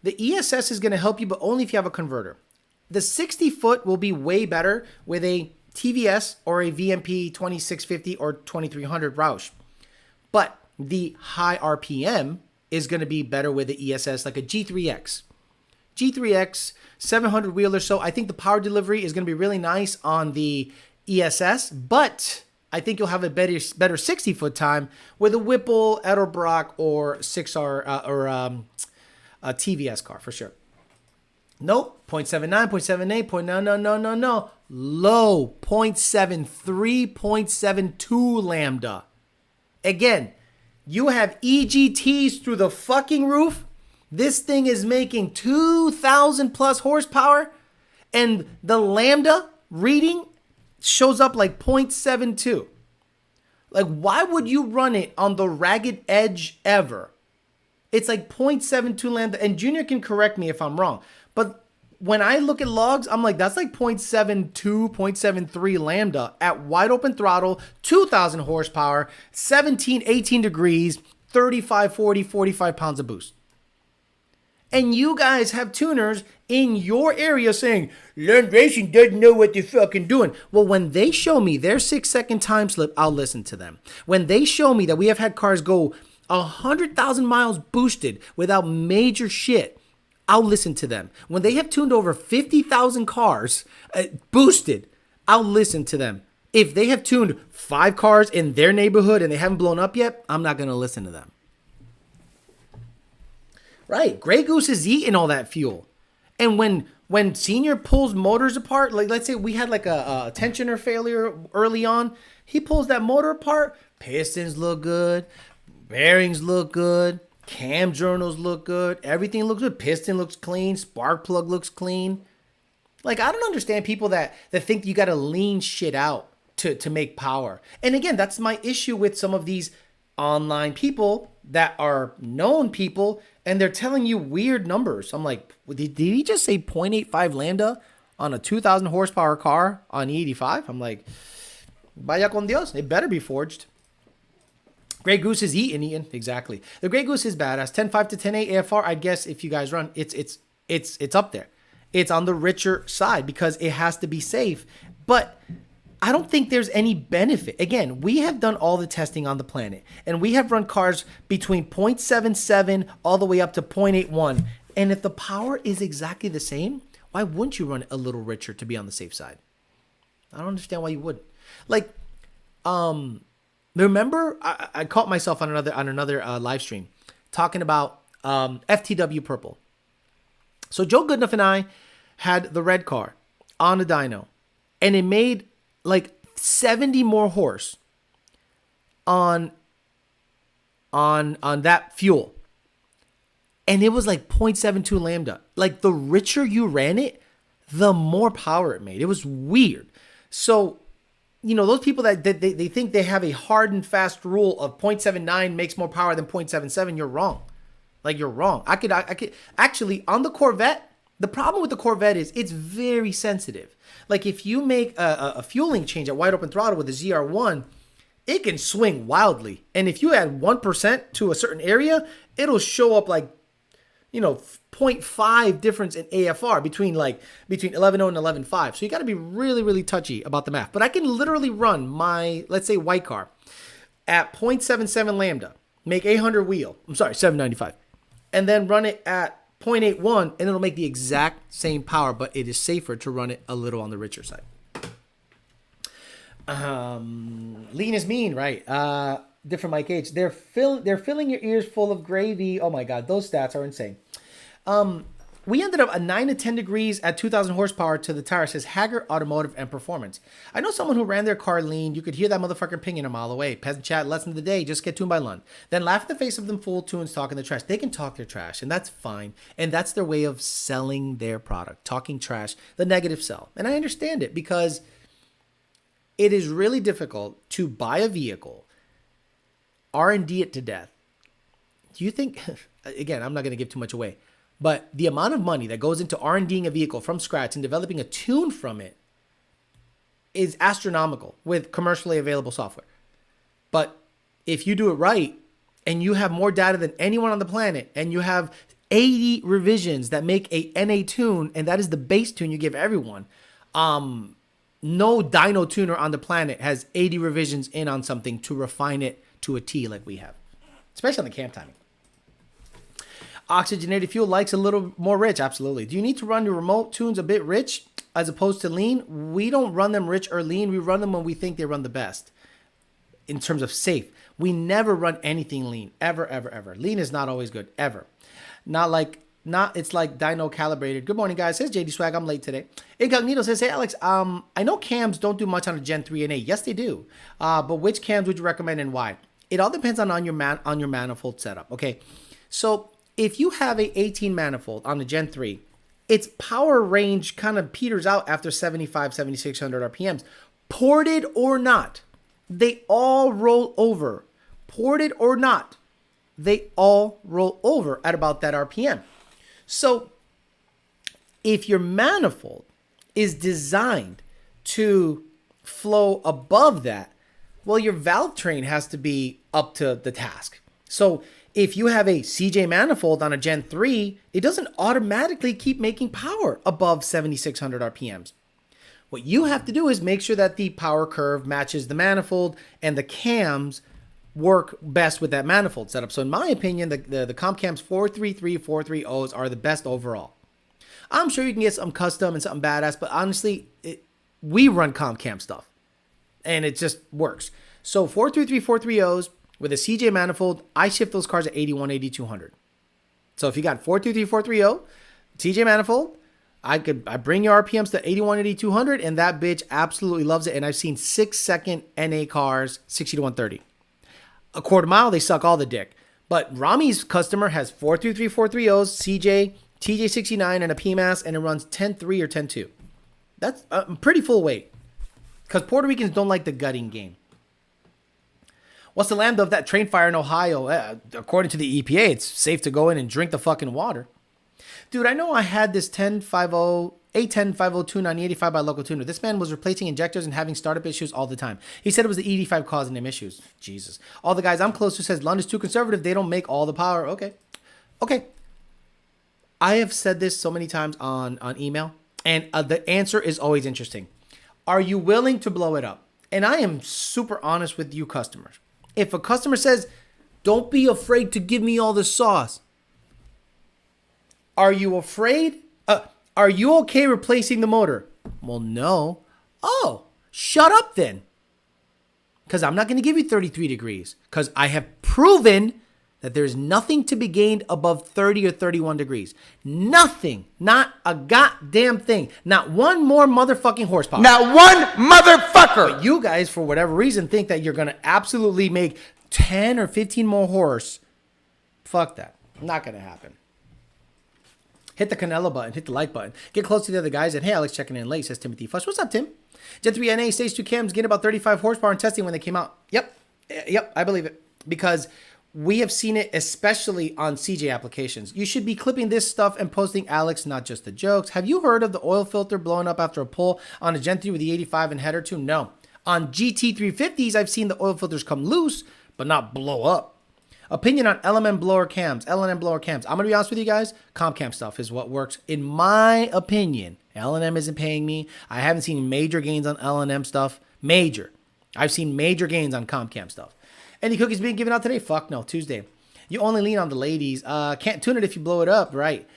the ESS is going to help you, but only if you have a converter. The 60-foot will be way better with a TVS or a VMP 2650 or 2300 Roush. But the high RPM is going to be better with the ESS, like a G3X. G3X, 700 wheeler. So I think the power delivery is going to be really nice on the ESS, but I think you'll have a better 60-foot time with a Whipple, Edelbrock, or 6R or a TVS car for sure. Nope, 0.79, 0.78, no. Low, 0.73, 0.72 lambda. Again, you have EGTs through the fucking roof. This thing is making 2,000 plus horsepower, and the lambda reading shows up like 0.72. Like, why would you run it on the ragged edge ever? It's like 0.72 lambda, and Junior can correct me if I'm wrong. But when I look at logs, I'm like, that's like 0.72, 0.73 lambda at wide open throttle, 2,000 horsepower, 17, 18 degrees, 35, 40, 45 pounds of boost. And you guys have tuners in your area saying, Land Racing doesn't know what they're fucking doing. Well, when they show me their 6-second time slip, I'll listen to them. When they show me that we have had cars go 100,000 miles boosted without major shit, I'll listen to them. When they have tuned over 50,000 cars boosted, I'll listen to them. If they have tuned 5 cars in their neighborhood and they haven't blown up yet, I'm not going to listen to them. Right. Grey Goose is eating all that fuel. And when Senior pulls motors apart, like let's say we had like a tensioner failure early on, he pulls that motor apart, pistons look good, bearings look good, cam journals look good, everything looks good, piston looks clean, spark plug looks clean. Like, I don't understand people that think you got to lean shit out to make power. And again, that's my issue with some of these online people that are known people, and they're telling you weird numbers. I'm like, did he just say 0.85 lambda on a 2,000 horsepower car on E85? I'm like, vaya con Dios, it better be forged. Grey Goose is eating. Exactly. The Grey Goose is badass. 10.5 to 10.8 AFR, I guess if you guys run, it's up there. It's on the richer side because it has to be safe. But I don't think there's any benefit. Again, we have done all the testing on the planet, and we have run cars between 0.77 all the way up to 0.81. And if the power is exactly the same, why wouldn't you run it a little richer to be on the safe side? I don't understand why you wouldn't. Like, remember, I caught myself on another live stream talking about FTW Purple. So Joe Goodenough and I had the red car on a dyno, and it made like 70 more horse on that fuel. And it was like 0.72 lambda. Like, the richer you ran it, the more power it made. It was weird. So, you know, those people that they think they have a hard and fast rule of 0.79 makes more power than 0.77, you're wrong. Like, you're wrong. I could actually, on the Corvette, the problem with the Corvette is it's very sensitive. Like, if you make a fueling change at wide open throttle with a ZR1, it can swing wildly. And if you add 1% to a certain area, it'll show up like, you know, 0.5 difference in AFR between 11.0 and 11.5. So you got to be really, really touchy about the math. But I can literally run my, let's say, white car at 0.77 lambda, make 795, and then run it at 0.81, and it'll make the exact same power, but it is safer to run it a little on the richer side. Lean is mean, right? Different Mike H. They're filling your ears full of gravy. Oh my God, those stats are insane. We ended up at 9 to 10 degrees at 2,000 horsepower to the tire, says Haggard Automotive and Performance. I know someone who ran their car lean. You could hear that motherfucker pinging a mile away. Peasant chat, lesson of the day, just get tuned by Lund. Then laugh in the face of them full tunes talking the trash. They can talk their trash, and that's fine. And that's their way of selling their product, talking trash, the negative sell. And I understand it because it is really difficult to buy a vehicle, R&D it to death. Do you think, again, I'm not going to give too much away, But the amount of money that goes into R&Ding a vehicle from scratch and developing a tune from it is astronomical with commercially available software. But if you do it right and you have more data than anyone on the planet and you have 80 revisions that make a NA tune, and that is the base tune you give everyone, no dyno tuner on the planet has 80 revisions in on something to refine it to a T like we have, especially on the cam timing. Oxygenated fuel likes a little more rich. Absolutely. Do you need to run your remote tunes a bit rich as opposed to lean? We don't run them rich or lean. We run them when we think they run the best in terms of safe. We never run anything lean, ever, ever, ever. Lean is not always good, ever. It's like dyno calibrated. Good morning, guys. Says JD Swag. I'm late today. Incognito says, hey, Alex, I know cams don't do much on a Gen 3 NA. Yes, they do. But which cams would you recommend and why? It all depends on your manifold setup. Okay. So if you have a 18 manifold on the Gen 3, its power range kind of peters out after 7,600 RPMs. Ported or not, they all roll over. Ported or not, they all roll over at about that RPM. So if your manifold is designed to flow above that, well, your valve train has to be up to the task. So if you have a CJ manifold on a Gen 3, it doesn't automatically keep making power above 7,600 RPMs. What you have to do is make sure that the power curve matches the manifold and the cams work best with that manifold setup. So in my opinion, the CompCams 433, 430s are the best overall. I'm sure you can get something custom and something badass, but honestly, we run CompCam stuff and it just works. So 433, 430s with a CJ manifold, I shift those cars at 81, 8200. So if you got 423, 430, CJ manifold, I bring your RPMs to 81, 8200, and that bitch absolutely loves it. And I've seen 6-second NA cars 60 to 130. A quarter mile, they suck all the dick. But Rami's customer has 433, 430s, CJ, TJ69, and a PMAS, and it runs 10.3 or 10.2. That's pretty full weight. Because Puerto Ricans don't like the gutting game. What's the lambda of that train fire in Ohio? According to the EPA, it's safe to go in and drink the fucking water. Dude, I know I had this A1050 tune on E85 by local tuner. This man was replacing injectors and having startup issues all the time. He said it was the E85 causing him issues. Jesus. All the guys I'm close to says London's too conservative. They don't make all the power. Okay. I have said this so many times on email, and the answer is always interesting. Are you willing to blow it up? And I am super honest with you customers. If a customer says, don't be afraid to give me all the sauce. Are you afraid? Are you okay replacing the motor? Well, no. Oh, shut up then. Because I'm not going to give you 33 degrees. Because I have proven that there's nothing to be gained above 30 or 31 degrees. Nothing. Not a goddamn thing. Not one more motherfucking horsepower. Not one motherfucker. But you guys, for whatever reason, think that you're going to absolutely make 10 or 15 more horse. Fuck that. Not going to happen. Hit the Canelo button. Hit the like button. Get close to the other guys. And hey, Alex checking in late, says Timothy Fush. What's up, Tim? Gen 3 NA stage 2 cams getting about 35 horsepower in testing when they came out. Yep, I believe it. Because we have seen it especially on CJ applications. You should be clipping this stuff and posting Alex, not just the jokes. Have you heard of the oil filter blowing up after a pull on a Gen 3 with the 85 and header tune? No. On GT350s, I've seen the oil filters come loose, but not blow up. Opinion on LMM blower cams. LNM blower cams. I'm going to be honest with you guys. CompCam stuff is what works. In my opinion, LNM isn't paying me. I haven't seen major gains on LNM stuff. Major. I've seen major gains on CompCam stuff. Any cookies being given out today? Fuck no. Tuesday. You only lean on the ladies. Can't tune it if you blow it up. Right.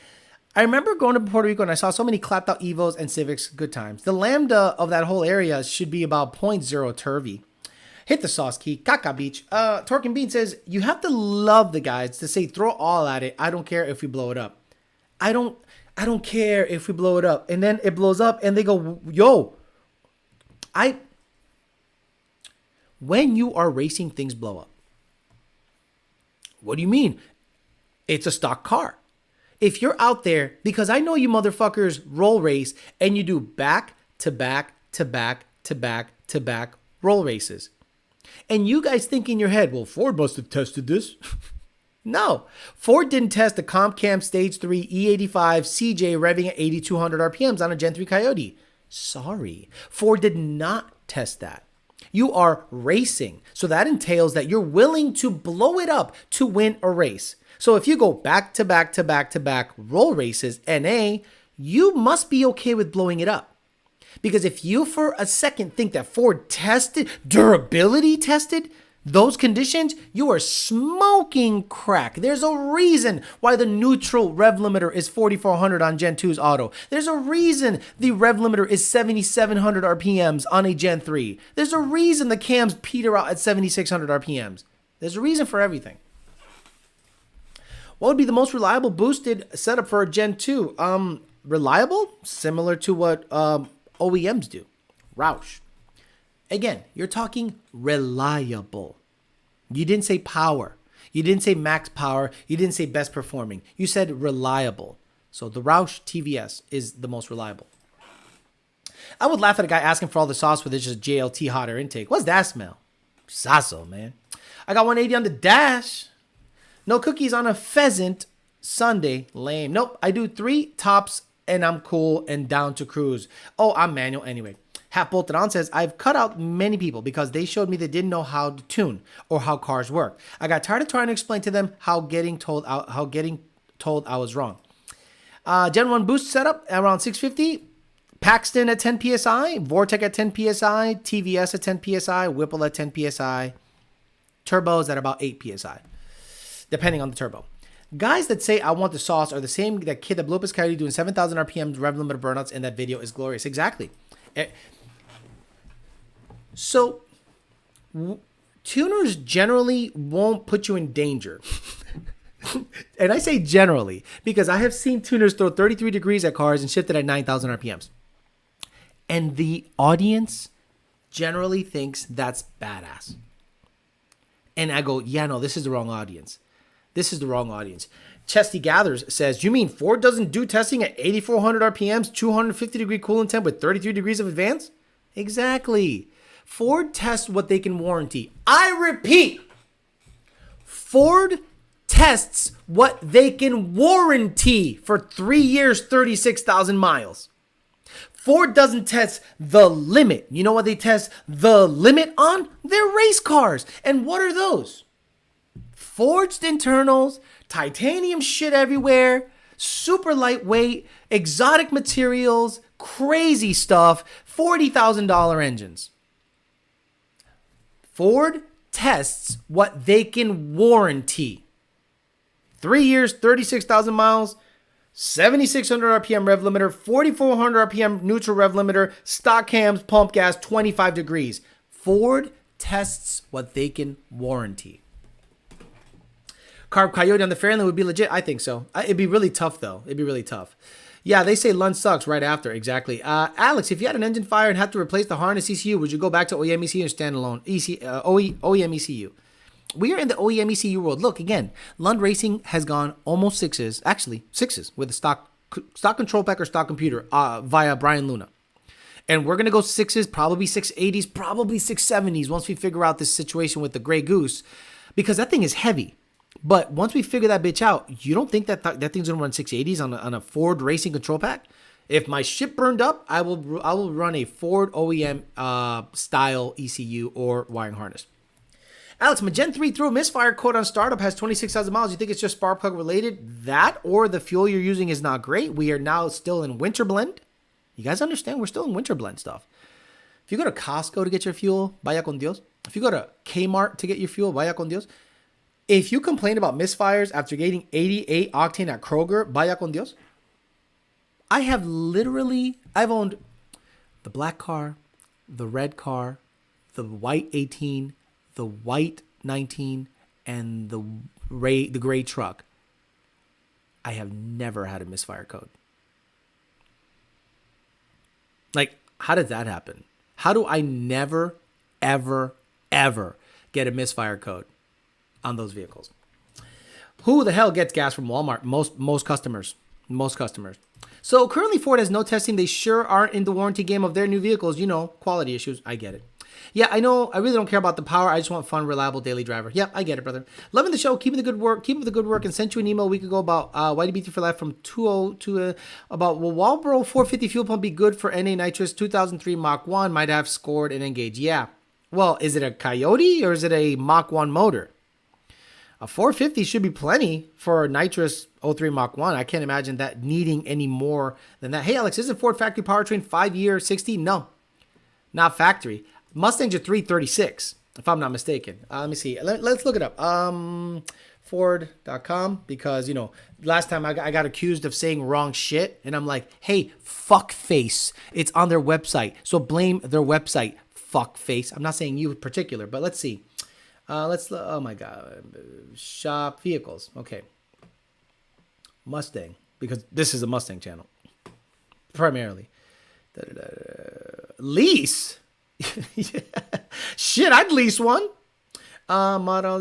I remember going to Puerto Rico and I saw so many clapped out Evos and Civics. Good times. The lambda of that whole area should be about 0.0 turvy. Hit the sauce key. Caca Beach. Torque and Bean says, you have to love the guys to say throw all at it. I don't care if we blow it up. I don't care if we blow it up. And then it blows up and they go, yo. When you are racing, things blow up. What do you mean? It's a stock car. If you're out there, because I know you motherfuckers roll race and you do back to back to back to back to back roll races. And you guys think in your head, well, Ford must have tested this. No. Ford didn't test the Comp Cam Stage 3 E85 CJ revving at 8,200 RPMs on a Gen 3 Coyote. Sorry. Ford did not test that. You are racing. So that entails that you're willing to blow it up to win a race. So if you go back to back to back to back roll races, NA, you must be okay with blowing it up. Because if you for a second think that Ford tested, durability tested those conditions, you are smoking crack. There's a reason why the neutral rev limiter is 4,400 on Gen 2's auto. There's a reason the rev limiter is 7,700 RPMs on a Gen 3. There's a reason the cams peter out at 7,600 RPMs. There's a reason for everything. What would be the most reliable boosted setup for a Gen 2? Reliable? Similar to what OEMs do. Roush. Again, you're talking reliable. You didn't say power. You didn't say max power. You didn't say best performing. You said reliable. So the Roush TVS is the most reliable. I would laugh at a guy asking for all the sauce with just JLT hot air intake. What's that smell? Sasso, man. I got 180 on the dash. No cookies on a Pheasant Sunday. Lame. Nope. I do 3 tops and I'm cool and down to cruise. Oh, I'm manual anyway. Half Bolted On says, I've cut out many people because they showed me they didn't know how to tune or how cars work. I got tired of trying to explain to them how getting told I was wrong. Gen 1 boost setup around 650. Paxton at 10 PSI. Vortec at 10 PSI. TVS at 10 PSI. Whipple at 10 PSI. Turbos at about 8 PSI. Depending on the turbo. Guys that say I want the sauce are the same that kid that blew up his Coyote doing 7,000 RPM rev limiter burnouts in that video is glorious. Exactly. So, tuners generally won't put you in danger. And I say generally because I have seen tuners throw 33 degrees at cars and shift it at 9,000 RPMs. And the audience generally thinks that's badass. And I go, yeah, no, this is the wrong audience. This is the wrong audience. Chesty Gathers says, you mean Ford doesn't do testing at 8,400 RPMs, 250 degree coolant temp with 33 degrees of advance? Exactly. Ford tests what they can warranty. I repeat, Ford tests what they can warranty for 3 years, 36,000 miles. Ford doesn't test the limit. You know what they test the limit on? Their race cars. And what are those? Forged internals, titanium shit everywhere, super lightweight, exotic materials, crazy stuff, $40,000 engines. Ford tests what they can warranty. 3 years, 36,000 miles, 7,600 RPM rev limiter, 4,400 RPM neutral rev limiter, stock cams, pump gas, 25 degrees. Ford tests what they can warranty. Carb Coyote on the Fairlane would be legit. I think so. It'd be really tough, though. It'd be really tough. Yeah, they say Lund sucks right after. Exactly. Alex, if you had an engine fire and had to replace the harness ECU, would you go back to OEM ECU or standalone OEM ECU? We are in the OEM ECU world. Look, again, Lund Racing has gone almost sixes with the stock control pack or stock computer via Brian Luna. And we're going to go sixes, probably 680s, probably 670s once we figure out this situation with the Grey Goose, because that thing is heavy. But once we figure that bitch out, you don't think that that thing's gonna run 680s on a Ford Racing control pack? If my ship burned up, I will run a Ford OEM style ECU or wiring harness. Alex, my Gen 3 through a misfire code on startup has 26,000 miles. You think it's just spark plug related? That or the fuel you're using is not great? We are now still in winter blend. You guys understand? We're still in winter blend stuff. If you go to Costco to get your fuel, vaya con Dios. If you go to Kmart to get your fuel, vaya con Dios. If you complain about misfires after getting 88 octane at Kroger, vaya con Dios. I've owned the black car, the red car, the white 18, the white 19, and the gray truck. I have never had a misfire code. Like, how did that happen? How do I never, ever, ever get a misfire code on those vehicles? Who the hell gets gas from Walmart? Most customers. So currently Ford has no testing. They sure aren't in the warranty game of their new vehicles. You know, quality issues. I get it. Yeah, I know. I really don't care about the power. I just want fun, reliable daily driver. Yep, I get it, brother. Loving the show. Keeping the good work. Keep up the good work. And sent you an email a week ago about YDBT for life from 20 about will Walbro 450 fuel pump be good for NA nitrous 2003 Mach 1? Might have scored and engaged. Yeah. Well, is it a Coyote or is it a Mach 1 motor? A 450 should be plenty for a nitrous 03 Mach 1. I can't imagine that needing any more than that. Hey, Alex, isn't Ford factory powertrain 5-year 60? No, not factory. Mustangs are 336, if I'm not mistaken. Let me see. Let's look it up. Ford.com, because, last time I got accused of saying wrong shit. And I'm like, hey, fuck face. It's on their website. So blame their website, fuck face. I'm not saying you in particular, but let's see. Oh my God. Shop vehicles. Okay. Mustang, because this is a Mustang channel. Primarily. Lease? Yeah. Shit, I'd lease one. Model,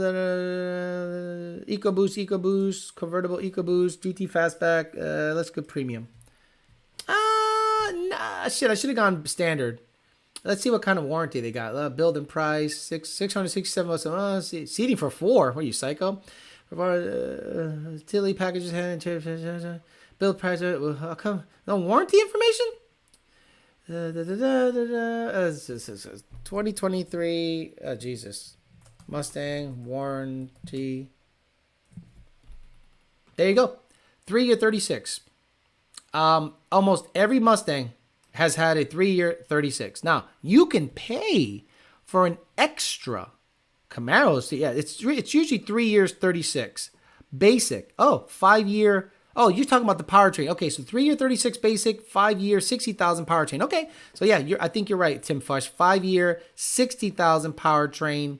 EcoBoost, convertible EcoBoost, GT Fastback. Let's go premium. Nah, shit, I should have gone standard. Let's see what kind of warranty they got. Build and price, 667. Seating for 4. What are you, psycho? Tilly packages, build price. No warranty information? 2023. Jesus. Mustang warranty. There you go. 3-year 36. Almost every Mustang has had a 3-year 36. Now, you can pay for an extra Camaro. So yeah, it's usually 3 years 36. Basic. Oh, 5-year. Oh, you're talking about the powertrain. Okay, so 3-year 36 basic, 5-year 60,000 powertrain. Okay, so yeah, I think you're right, Tim Fush. 5-year 60,000 powertrain.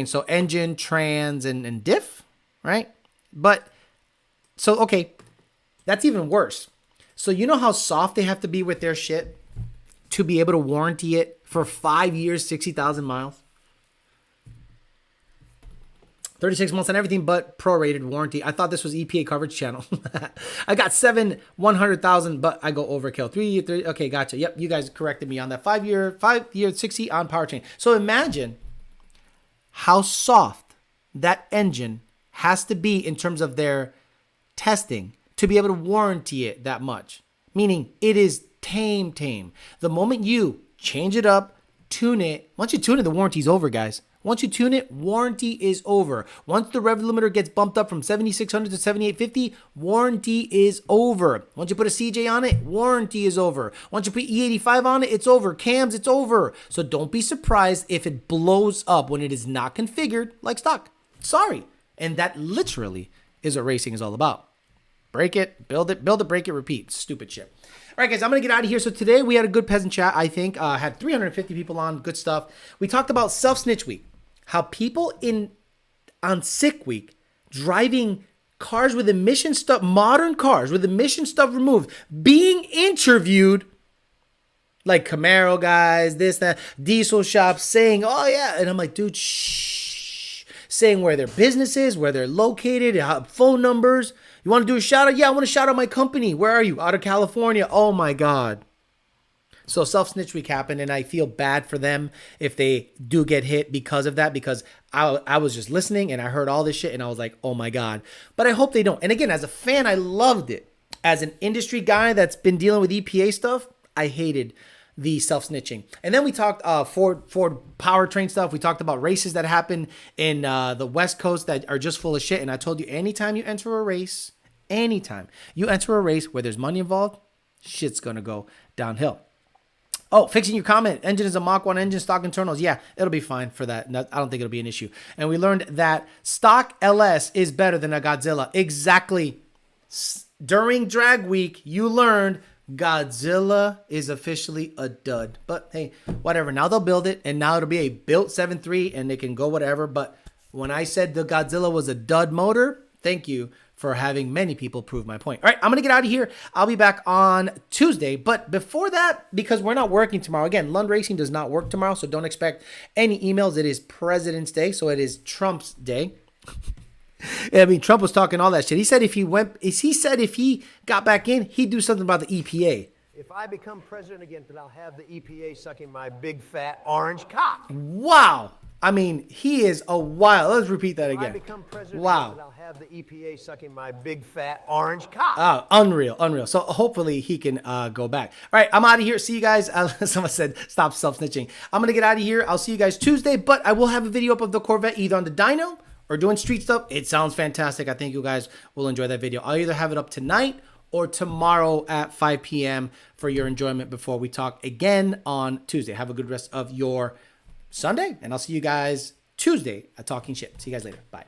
So engine, trans, and diff, right? But so okay, that's even worse. So you know how soft they have to be with their shit to be able to warranty it for 5 years, 60,000 miles? 36 months on everything but prorated warranty. I thought this was EPA coverage channel. I got 100,000, but I go overkill. 3 year, okay, gotcha. Yep, you guys corrected me on that. 5-year 60 on powertrain. So imagine how soft that engine has to be in terms of their testing to be able to warranty it that much. Meaning it is tame. The moment you change it up, tune it, once you tune it, the warranty's over, guys. Once you tune it, warranty is over. Once the rev limiter gets bumped up from 7,600 to 7,850, warranty is over. Once you put a CJ on it, warranty is over. Once you put E85 on it, it's over. Cams, it's over. So don't be surprised if it blows up when it is not configured like stock. Sorry. And that literally is what racing is all about. Break it, build it, break it, repeat. Stupid shit. All right, guys, I'm going to get out of here. So today we had a good peasant chat, I think. Had 350 people on. Good stuff. We talked about self-snitch week. How people on sick week driving cars with emission stuff, modern cars with emission stuff removed, being interviewed like Camaro guys, this, that, diesel shops saying, oh yeah. And I'm like, dude, shh. Saying where their business is, where they're located, phone numbers. You want to do a shout out? Yeah, I want to shout out my company. Where are you? Out of California. Oh my God. So self-snitch week happened, and I feel bad for them if they do get hit because of that, because I was just listening and I heard all this shit and I was like, oh my God. But I hope they don't. And again, as a fan, I loved it. As an industry guy that's been dealing with EPA stuff, I hated the self-snitching. And then we talked Ford powertrain stuff. We talked about races that happen in the West Coast that are just full of shit. And I told you, anytime you enter a race where there's money involved, shit's going to go downhill. Oh, fixing your comment. Engine is a Mach 1 engine, stock internals. Yeah, it'll be fine for that. No, I don't think it'll be an issue. And we learned that stock LS is better than a Godzilla. Exactly. During drag week, you learned Godzilla is officially a dud. But hey, whatever. Now they'll build it, and now it'll be a built 7.3, and they can go whatever. But when I said the Godzilla was a dud motor, thank you for having many people prove my point. All right, I'm going to get out of here. I'll be back on Tuesday. But before that, because we're not working tomorrow, again, Lund Racing does not work tomorrow, so don't expect any emails. It is President's Day, so it is Trump's day. I mean, Trump was talking all that shit. He said if he got back in, he'd do something about the EPA. If I become president again, then I'll have the EPA sucking my big fat orange cock. Wow. I mean, he is a wild. Let's repeat that If I again. become president Wow. again, then I'll have the EPA sucking my big fat orange cock. Unreal, unreal. So hopefully he can go back. All right, I'm out of here. See you guys. Someone said stop self-snitching. I'm going to get out of here. I'll see you guys Tuesday, but I will have a video up of the Corvette either on the dyno or doing street stuff. It sounds fantastic. I think you guys will enjoy that video. I'll either have it up tonight or tomorrow at 5 p.m. for your enjoyment before we talk again on Tuesday. Have a good rest of your Sunday, and I'll see you guys Tuesday at Talking Shit. See you guys later. Bye.